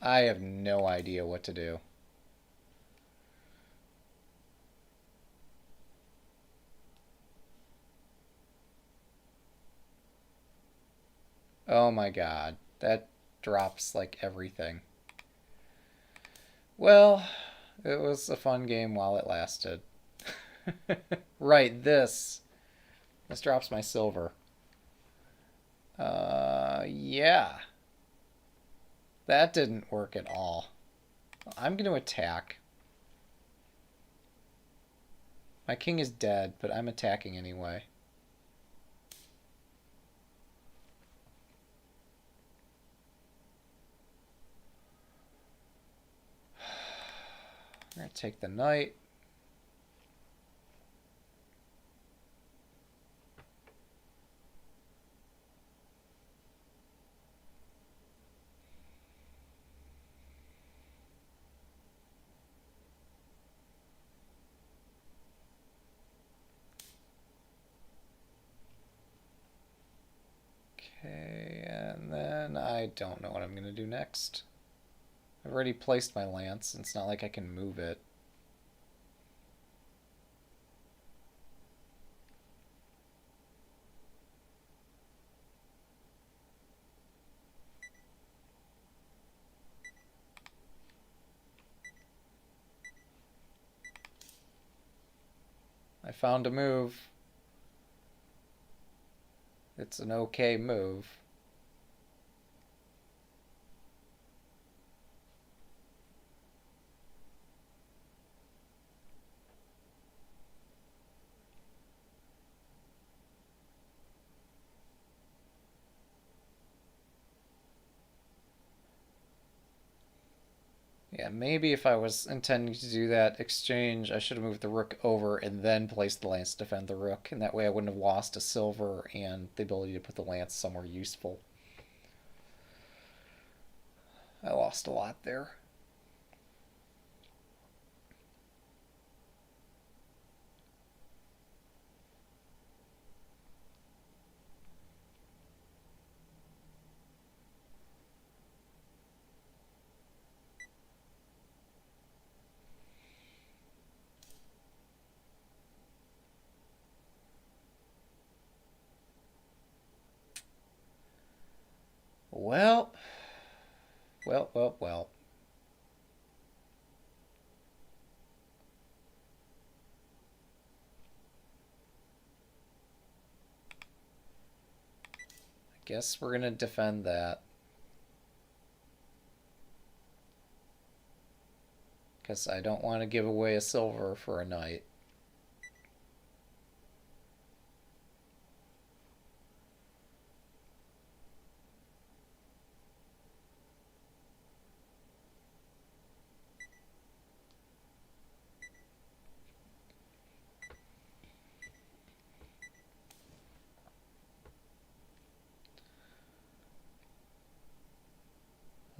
I have no idea what to do. Oh my god, that drops like everything. Well, it was a fun game while it lasted. Right, this. This drops my silver. Yeah. That didn't work at all. I'm going to attack. My king is dead, but I'm attacking anyway. I'm going to take the knight. Okay, and then I don't know what I'm going to do next. I've already placed my lance, and it's not like I can move it. I found a move. It's an okay move. Yeah, maybe if I was intending to do that exchange, I should have moved the rook over and then placed the lance to defend the rook, and that way I wouldn't have lost a silver and the ability to put the lance somewhere useful. I lost a lot there. Well, well. I guess we're gonna defend that. Because I don't want to give away a silver for a knight.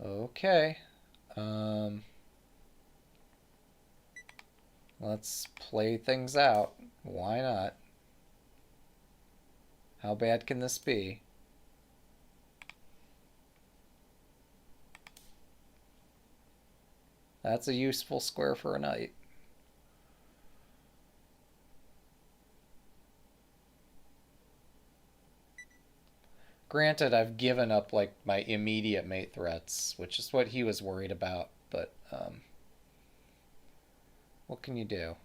Okay. Let's play things out. Why not? How bad can this be? That's a useful square for a knight. Granted, I've given up like my immediate mate threats, which is what he was worried about, but what can you do?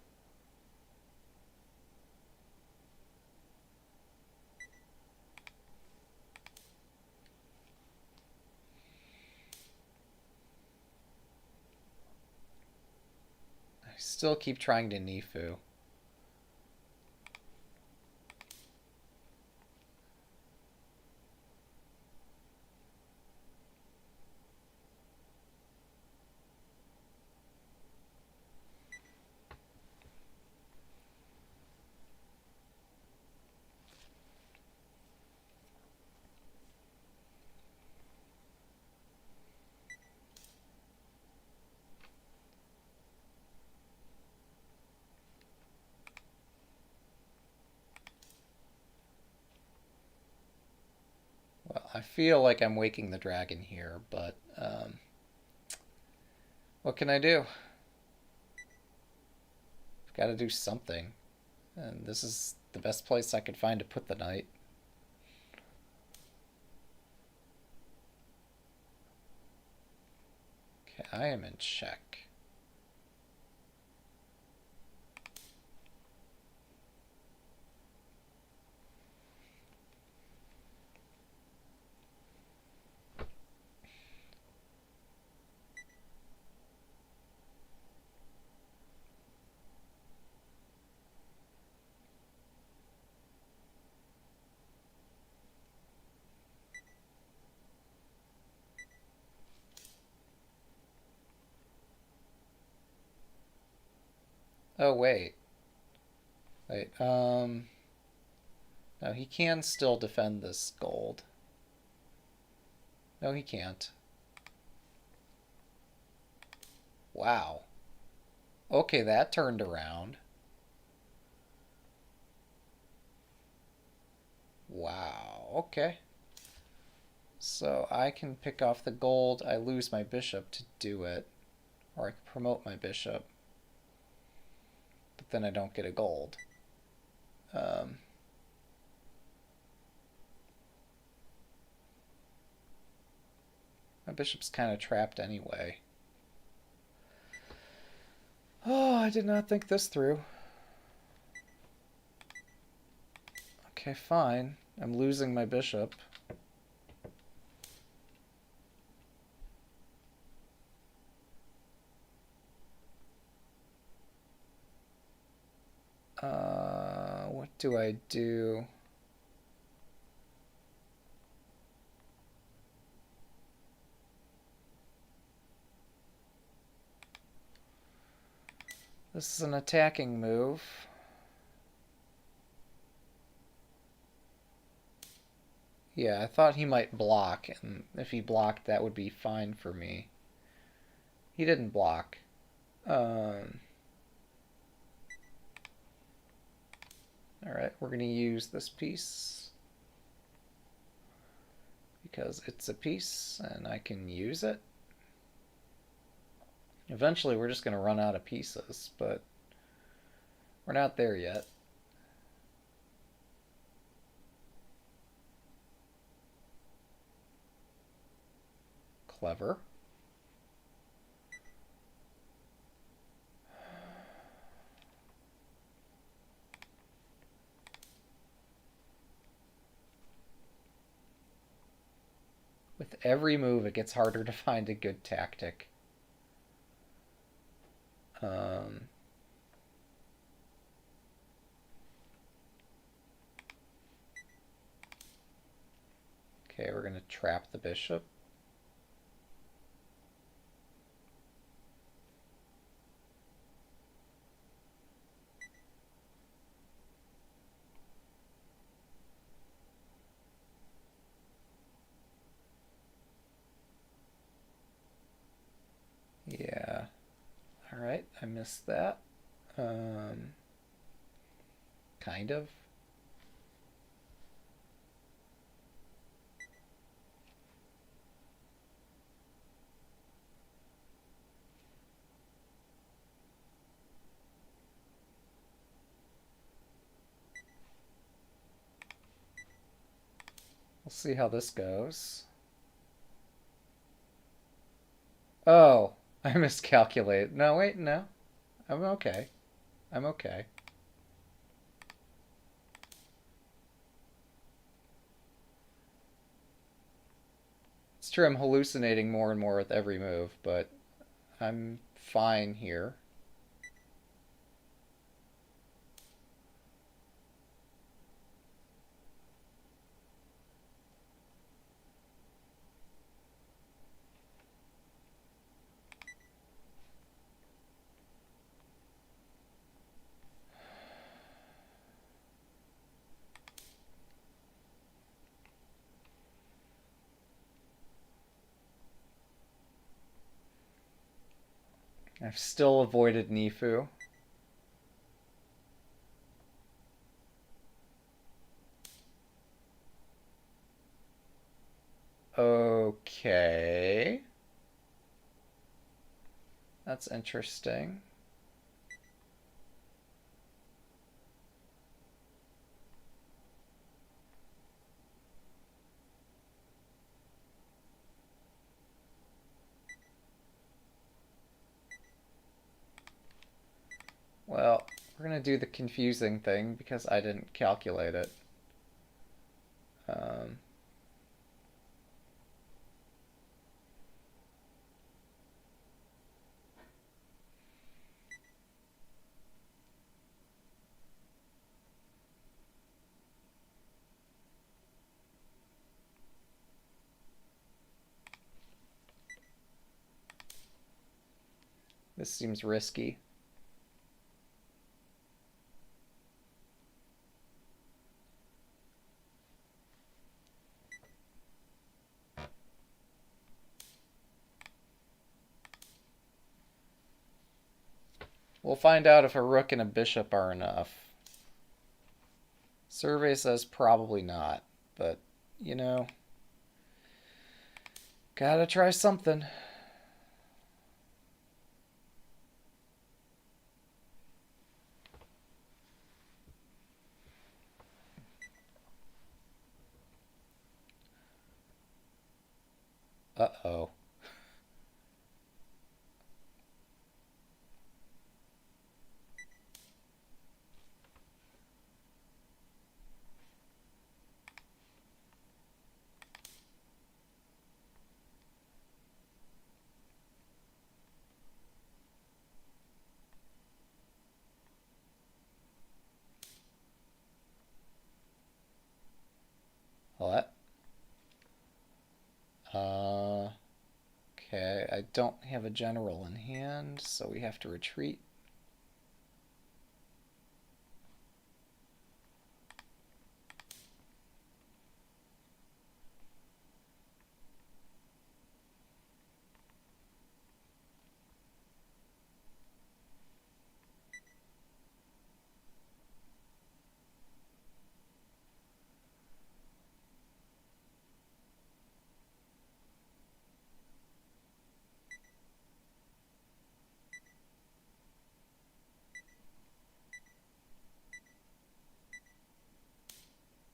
I still keep trying to Nifu. Well, I feel like I'm waking the dragon here, but what can I do? I've got to do something. And this is the best place I could find to put the knight. Okay, I am in check. Oh, wait. Wait, no, he can still defend this gold. No, he can't. Wow. Okay, that turned around. Wow, okay. So I can pick off the gold. I lose my bishop to do it. Or I can promote my bishop. But then I don't get a gold. My bishop's kind of trapped anyway. Oh, I did not think this through. Okay, fine. I'm losing my bishop. What do I do? This is an attacking move. Yeah, I thought he might block, and if he blocked, that would be fine for me. He didn't block. Alright, we're going to use this piece because it's a piece and I can use it. Eventually, we're just going to run out of pieces, but we're not there yet. Clever. With every move, it gets harder to find a good tactic. Okay, we're going to trap the bishop. Yeah. Alright, I missed that. Kind of. We'll We'll see how this goes. Oh, I miscalculated. No, wait, no. I'm okay. I'm okay. It's true I'm hallucinating more and more with every move, but I'm fine here. I've still avoided Nifu. Okay. That's interesting. Well, we're going to do the confusing thing because I didn't calculate it. Um, this seems risky. We'll find out if a rook and a bishop are enough. Survey says probably not, but you know, gotta try something. Uh-oh. What? Okay, I don't have a general in hand, so we have to retreat.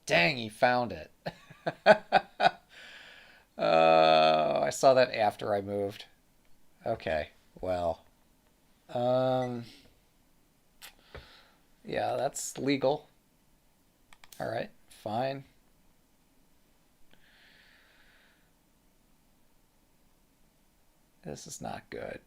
Dang, he found it. I saw that after I moved. Okay, well. Um, yeah, that's legal. All right, fine. This is not good.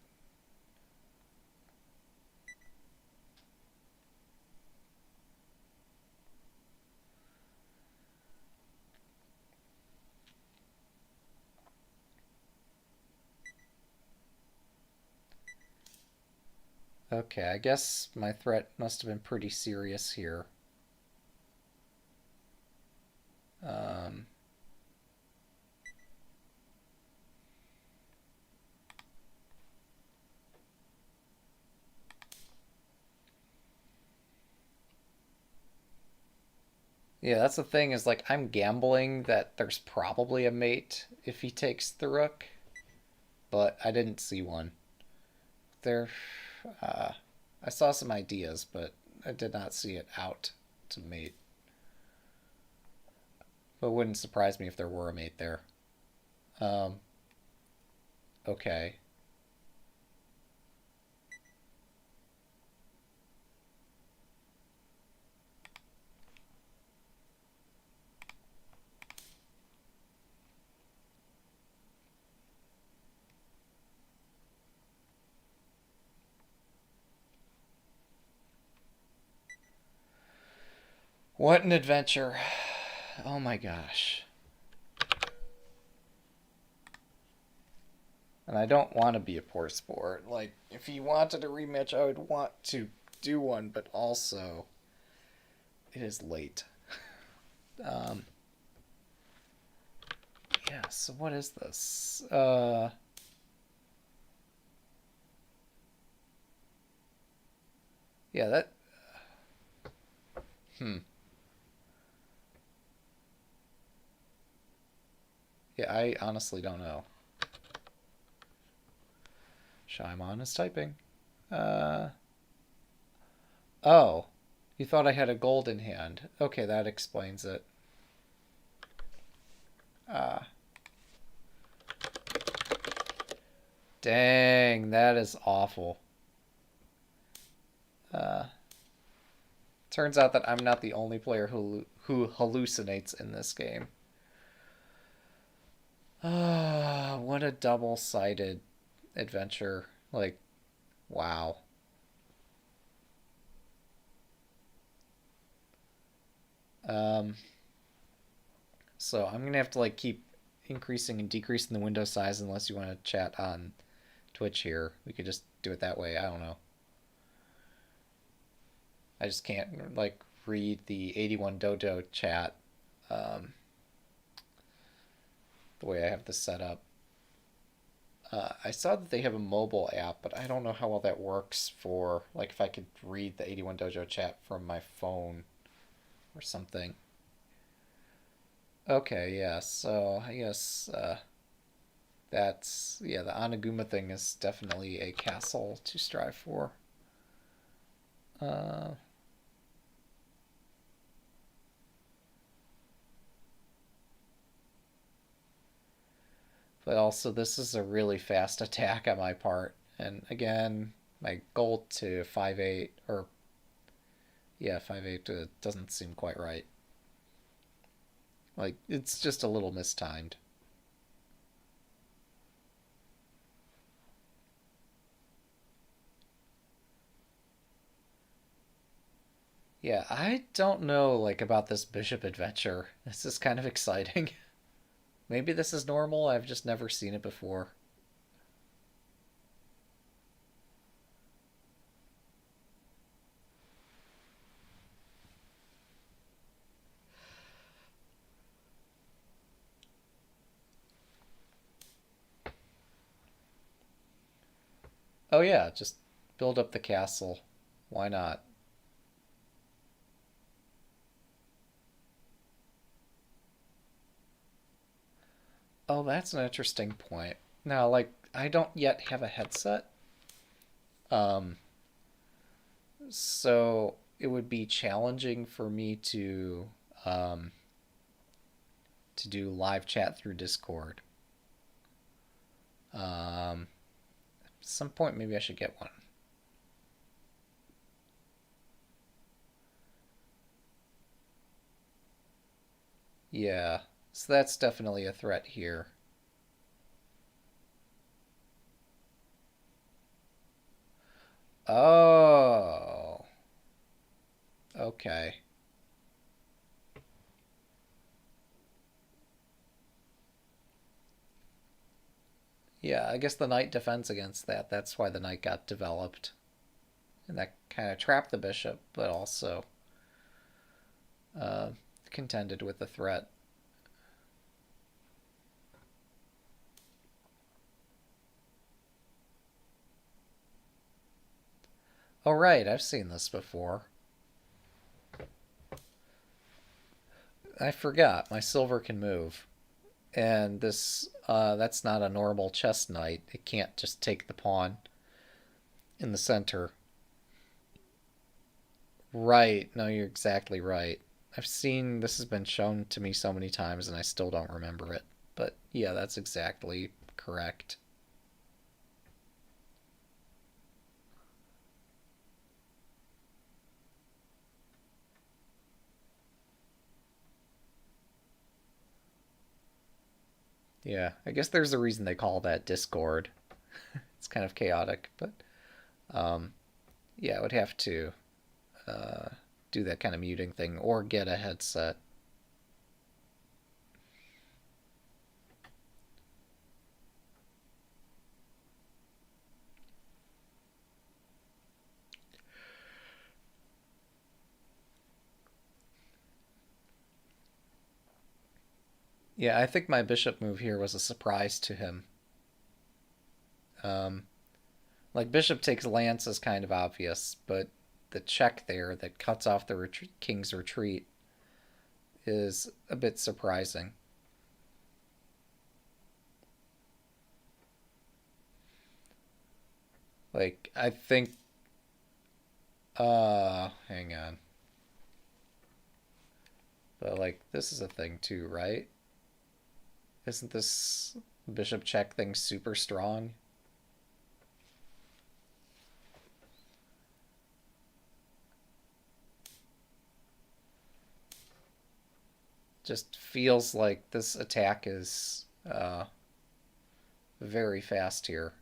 Okay, I guess my threat must have been pretty serious here. Um, yeah, that's the thing is like I'm gambling that there's probably a mate if he takes the rook, but I didn't see one. There, uh, I saw some ideas, but I did not see it out to mate. But it wouldn't surprise me if there were a mate there. Um, okay. What an adventure. Oh my gosh. And I don't want to be a poor sport. Like, if he wanted a rematch, I would want to do one, but also, it is late. Um, yeah, so what is this? Yeah, that. Hmm. Yeah, I honestly don't know. Shymon is typing. Uh. Oh. You thought I had a golden hand. Okay, that explains it. Uh. Dang, that is awful. Uh. Turns out that I'm not the only player who hallucinates in this game. Ah, what a double-sided adventure. Like, wow. Um, so I'm gonna have to like keep increasing and decreasing the window size unless you want to chat on Twitch here. We could just do it that way. I don't know. I just can't like read the 81 Dodo chat um, the way I have this set up. I saw that they have a mobile app, but I don't know how well that works for like if I could read the 81 Dojo chat from my phone or something. Okay, yeah. So I guess that's yeah. The Anaguma thing is definitely a castle to strive for. Uh, but also this is a really fast attack on my part, and again, my goal to 5-8 or yeah 5-8 doesn't seem quite right. Like it's just a little mistimed. Yeah, I don't know like about this bishop adventure. This is kind of exciting. Maybe this is normal. I've just never seen it before. Oh yeah, just build up the castle. Why not? Oh, that's an interesting point. Now, like I don't yet have a headset. Um so it would be challenging for me um to do live chat through Discord. At some point maybe I should get one. Yeah. So that's definitely a threat here. Oh. Okay. Yeah, I guess the knight defends against that. That's why the knight got developed. And that kind of trapped the bishop, but also uh, contended with the threat. Oh, right, I've seen this before. I forgot, my silver can move. And that's not a normal chess knight. It can't just take the pawn in the center. Right, no, you're exactly right. I've seen this has been shown to me so many times and I still don't remember it. But yeah, that's exactly correct. Yeah, I guess there's a reason they call that Discord. It's kind of chaotic, but um, yeah, I would have to uh, do that kind of muting thing or get a headset. Yeah, I think my bishop move here was a surprise to him. Um, like bishop takes lance is kind of obvious, but the check there that cuts off the king's retreat is a bit surprising. Like I think hang on. But like this is a thing too, right? Isn't this bishop check thing super strong? Just feels like this attack is very fast here.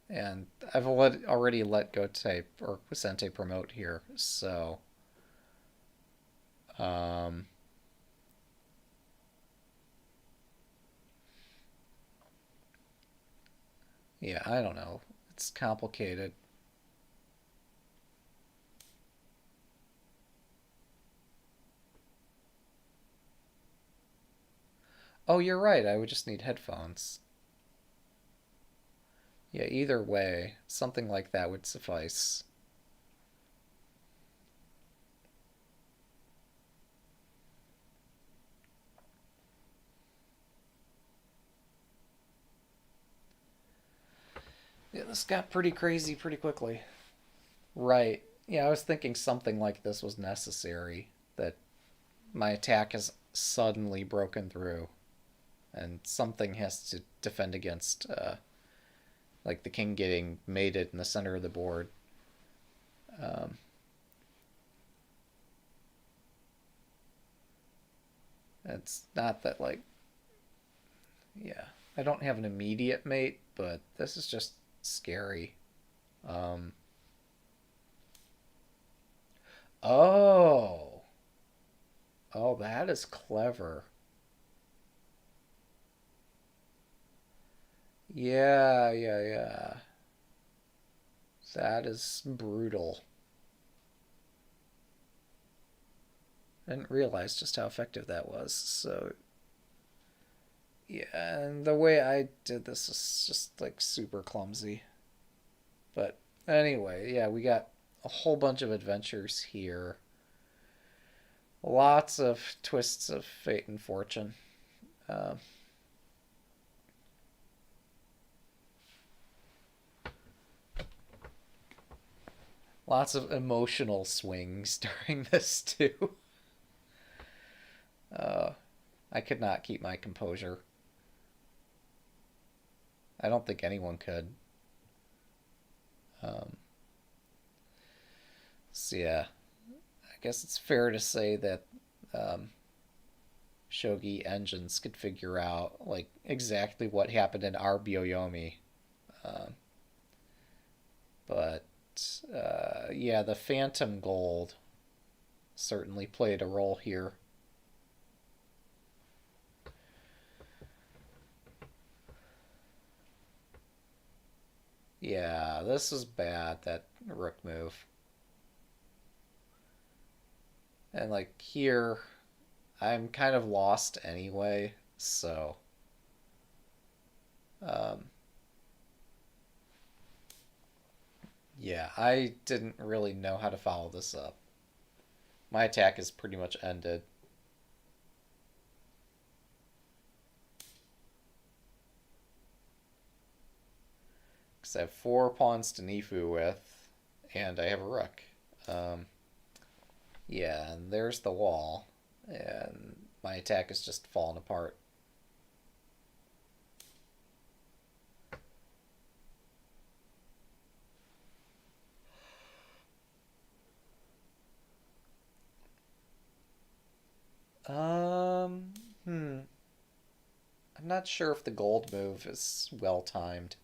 And I've already let go type or Vicente promote here, so um, yeah, I don't know. It's complicated. Oh, you're right. I would just need headphones. Yeah, either way, something like that would suffice. Yeah, this got pretty crazy pretty quickly. Right. Yeah, I was thinking something like this was necessary. That my attack has suddenly broken through, and something has to defend against, like the king getting mated in the center of the board. Um, it's not that like, yeah, I don't have an immediate mate, but this is just scary. Um, oh, oh, that is clever. Yeah, yeah, yeah. That is brutal. I didn't realize just how effective that was. So, yeah, and the way I did this is just like super clumsy. But anyway, yeah, we got a whole bunch of adventures here. Lots of twists of fate and fortune. Uh, Lots of emotional swings during this, too. Uh, I could not keep my composure. I don't think anyone could. Um, so, yeah, I guess it's fair to say that um, shogi engines could figure out like exactly what happened in our Byoyomi. Uh, but yeah, the Phantom Gold certainly played a role here. Yeah, this is bad, that rook move. And like here, I'm kind of lost anyway, so um, yeah, I didn't really know how to follow this up. My attack is pretty much ended. Because I have four pawns to Nifu with, and I have a rook. Um, yeah, and there's the wall. and my attack is just falling apart. Um, hmm. I'm not sure if the gold move is well timed.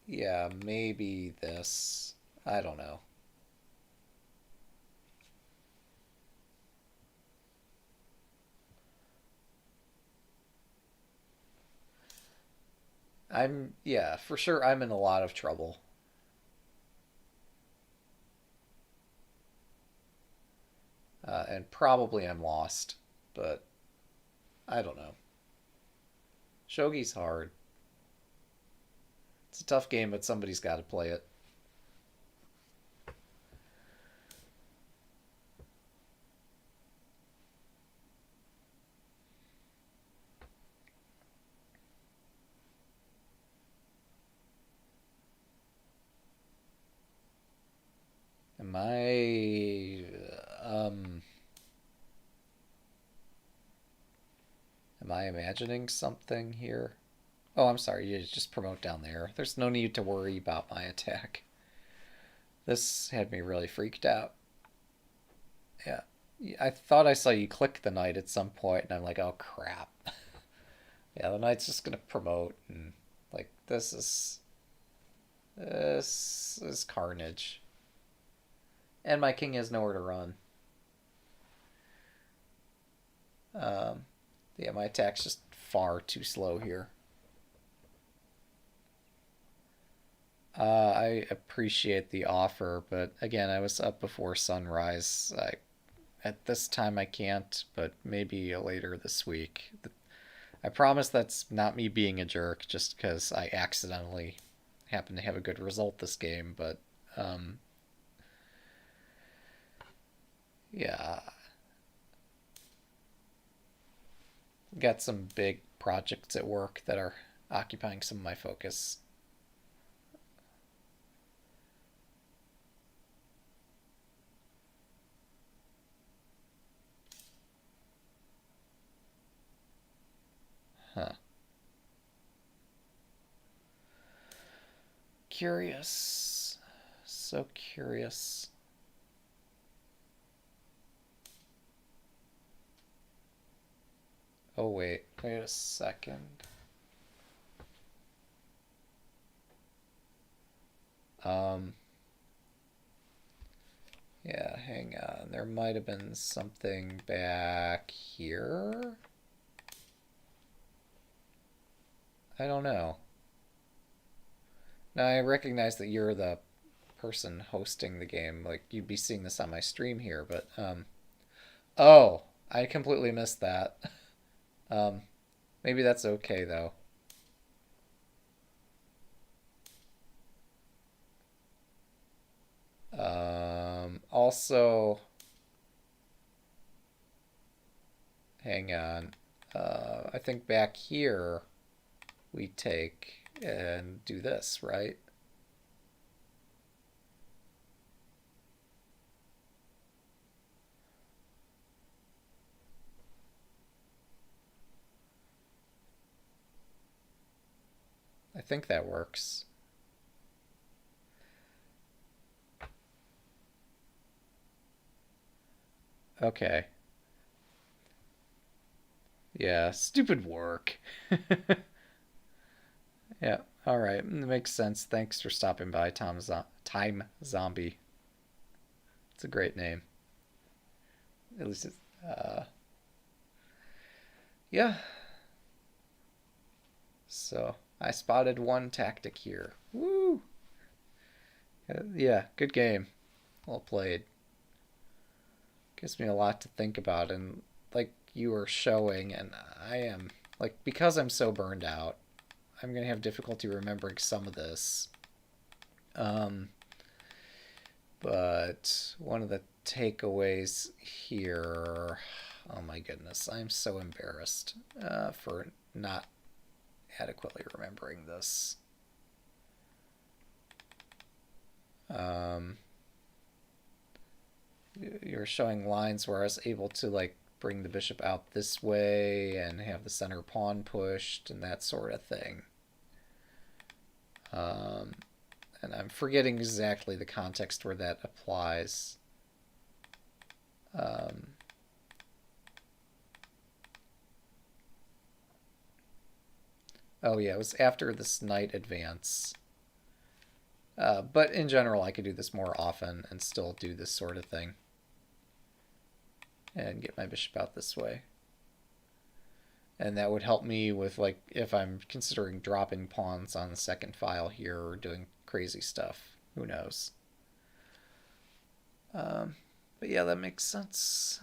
Yeah, maybe this. I don't know. Yeah, for sure I'm in a lot of trouble. And probably I'm lost, but I don't know. Shogi's hard. It's a tough game, but somebody's got to play it. Am I am I imagining something here? Oh, I'm sorry. You just promote down there. There's no need to worry about my attack. This had me really freaked out. Yeah. I thought I saw you click the knight at some point, and I'm like, oh crap. Yeah, the knight's just gonna promote, and like this is carnage. And my king has nowhere to run. Um, yeah, my attack's just far too slow here. I appreciate the offer, but again, I was up before sunrise. At this time I can't, but maybe later this week. I promise that's not me being a jerk, just because I accidentally happen to have a good result this game. But um, yeah, got some big projects at work that are occupying some of my focus. Huh. Curious. So curious. Oh, wait a second. Um, yeah, hang on. There might have been something back here. I don't know. Now, I recognize that you're the person hosting the game. Like, you'd be seeing this on my stream here, but, oh, I completely missed that. Um, maybe that's okay, though. Also, hang on. I think back here we take and do this, right? I think that works. Okay. Yeah, stupid work. Yeah, all right. Makes sense. Thanks for stopping by, Time Zombie. It's a great name. At least it's, yeah. So I spotted one tactic here. Woo! Yeah, good game. Well played. Gives me a lot to think about, and like you were showing, and I am like because I'm so burned out, I'm gonna have difficulty remembering some of this. Um, but one of the takeaways here, oh my goodness, I'm so embarrassed for not adequately remembering this. Um, you're showing lines where I was able to like bring the bishop out this way and have the center pawn pushed and that sort of thing. Um, and I'm forgetting exactly the context where that applies. Um, oh yeah, it was after this knight advance. But in general, I could do this more often and still do this sort of thing. And get my bishop out this way. And that would help me with, like, if I'm considering dropping pawns on the second file here or doing crazy stuff. Who knows? But yeah, that makes sense.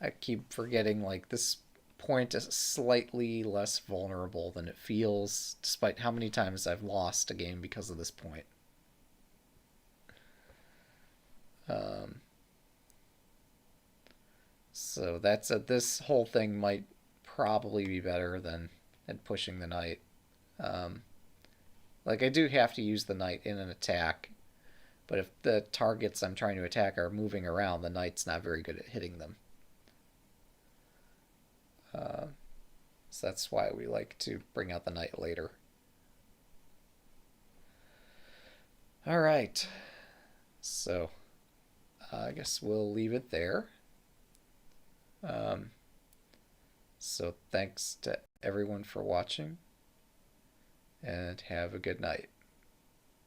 I keep forgetting, like, this point is slightly less vulnerable than it feels, despite how many times I've lost a game because of this point. Um, so that's this whole thing might probably be better than pushing the knight. Um, like, I do have to use the knight in an attack, but if the targets I'm trying to attack are moving around, the knight's not very good at hitting them. Uh, so that's why we like to bring out the knight later. All right. So I guess we'll leave it there. Um, so thanks to everyone for watching, and have a good night.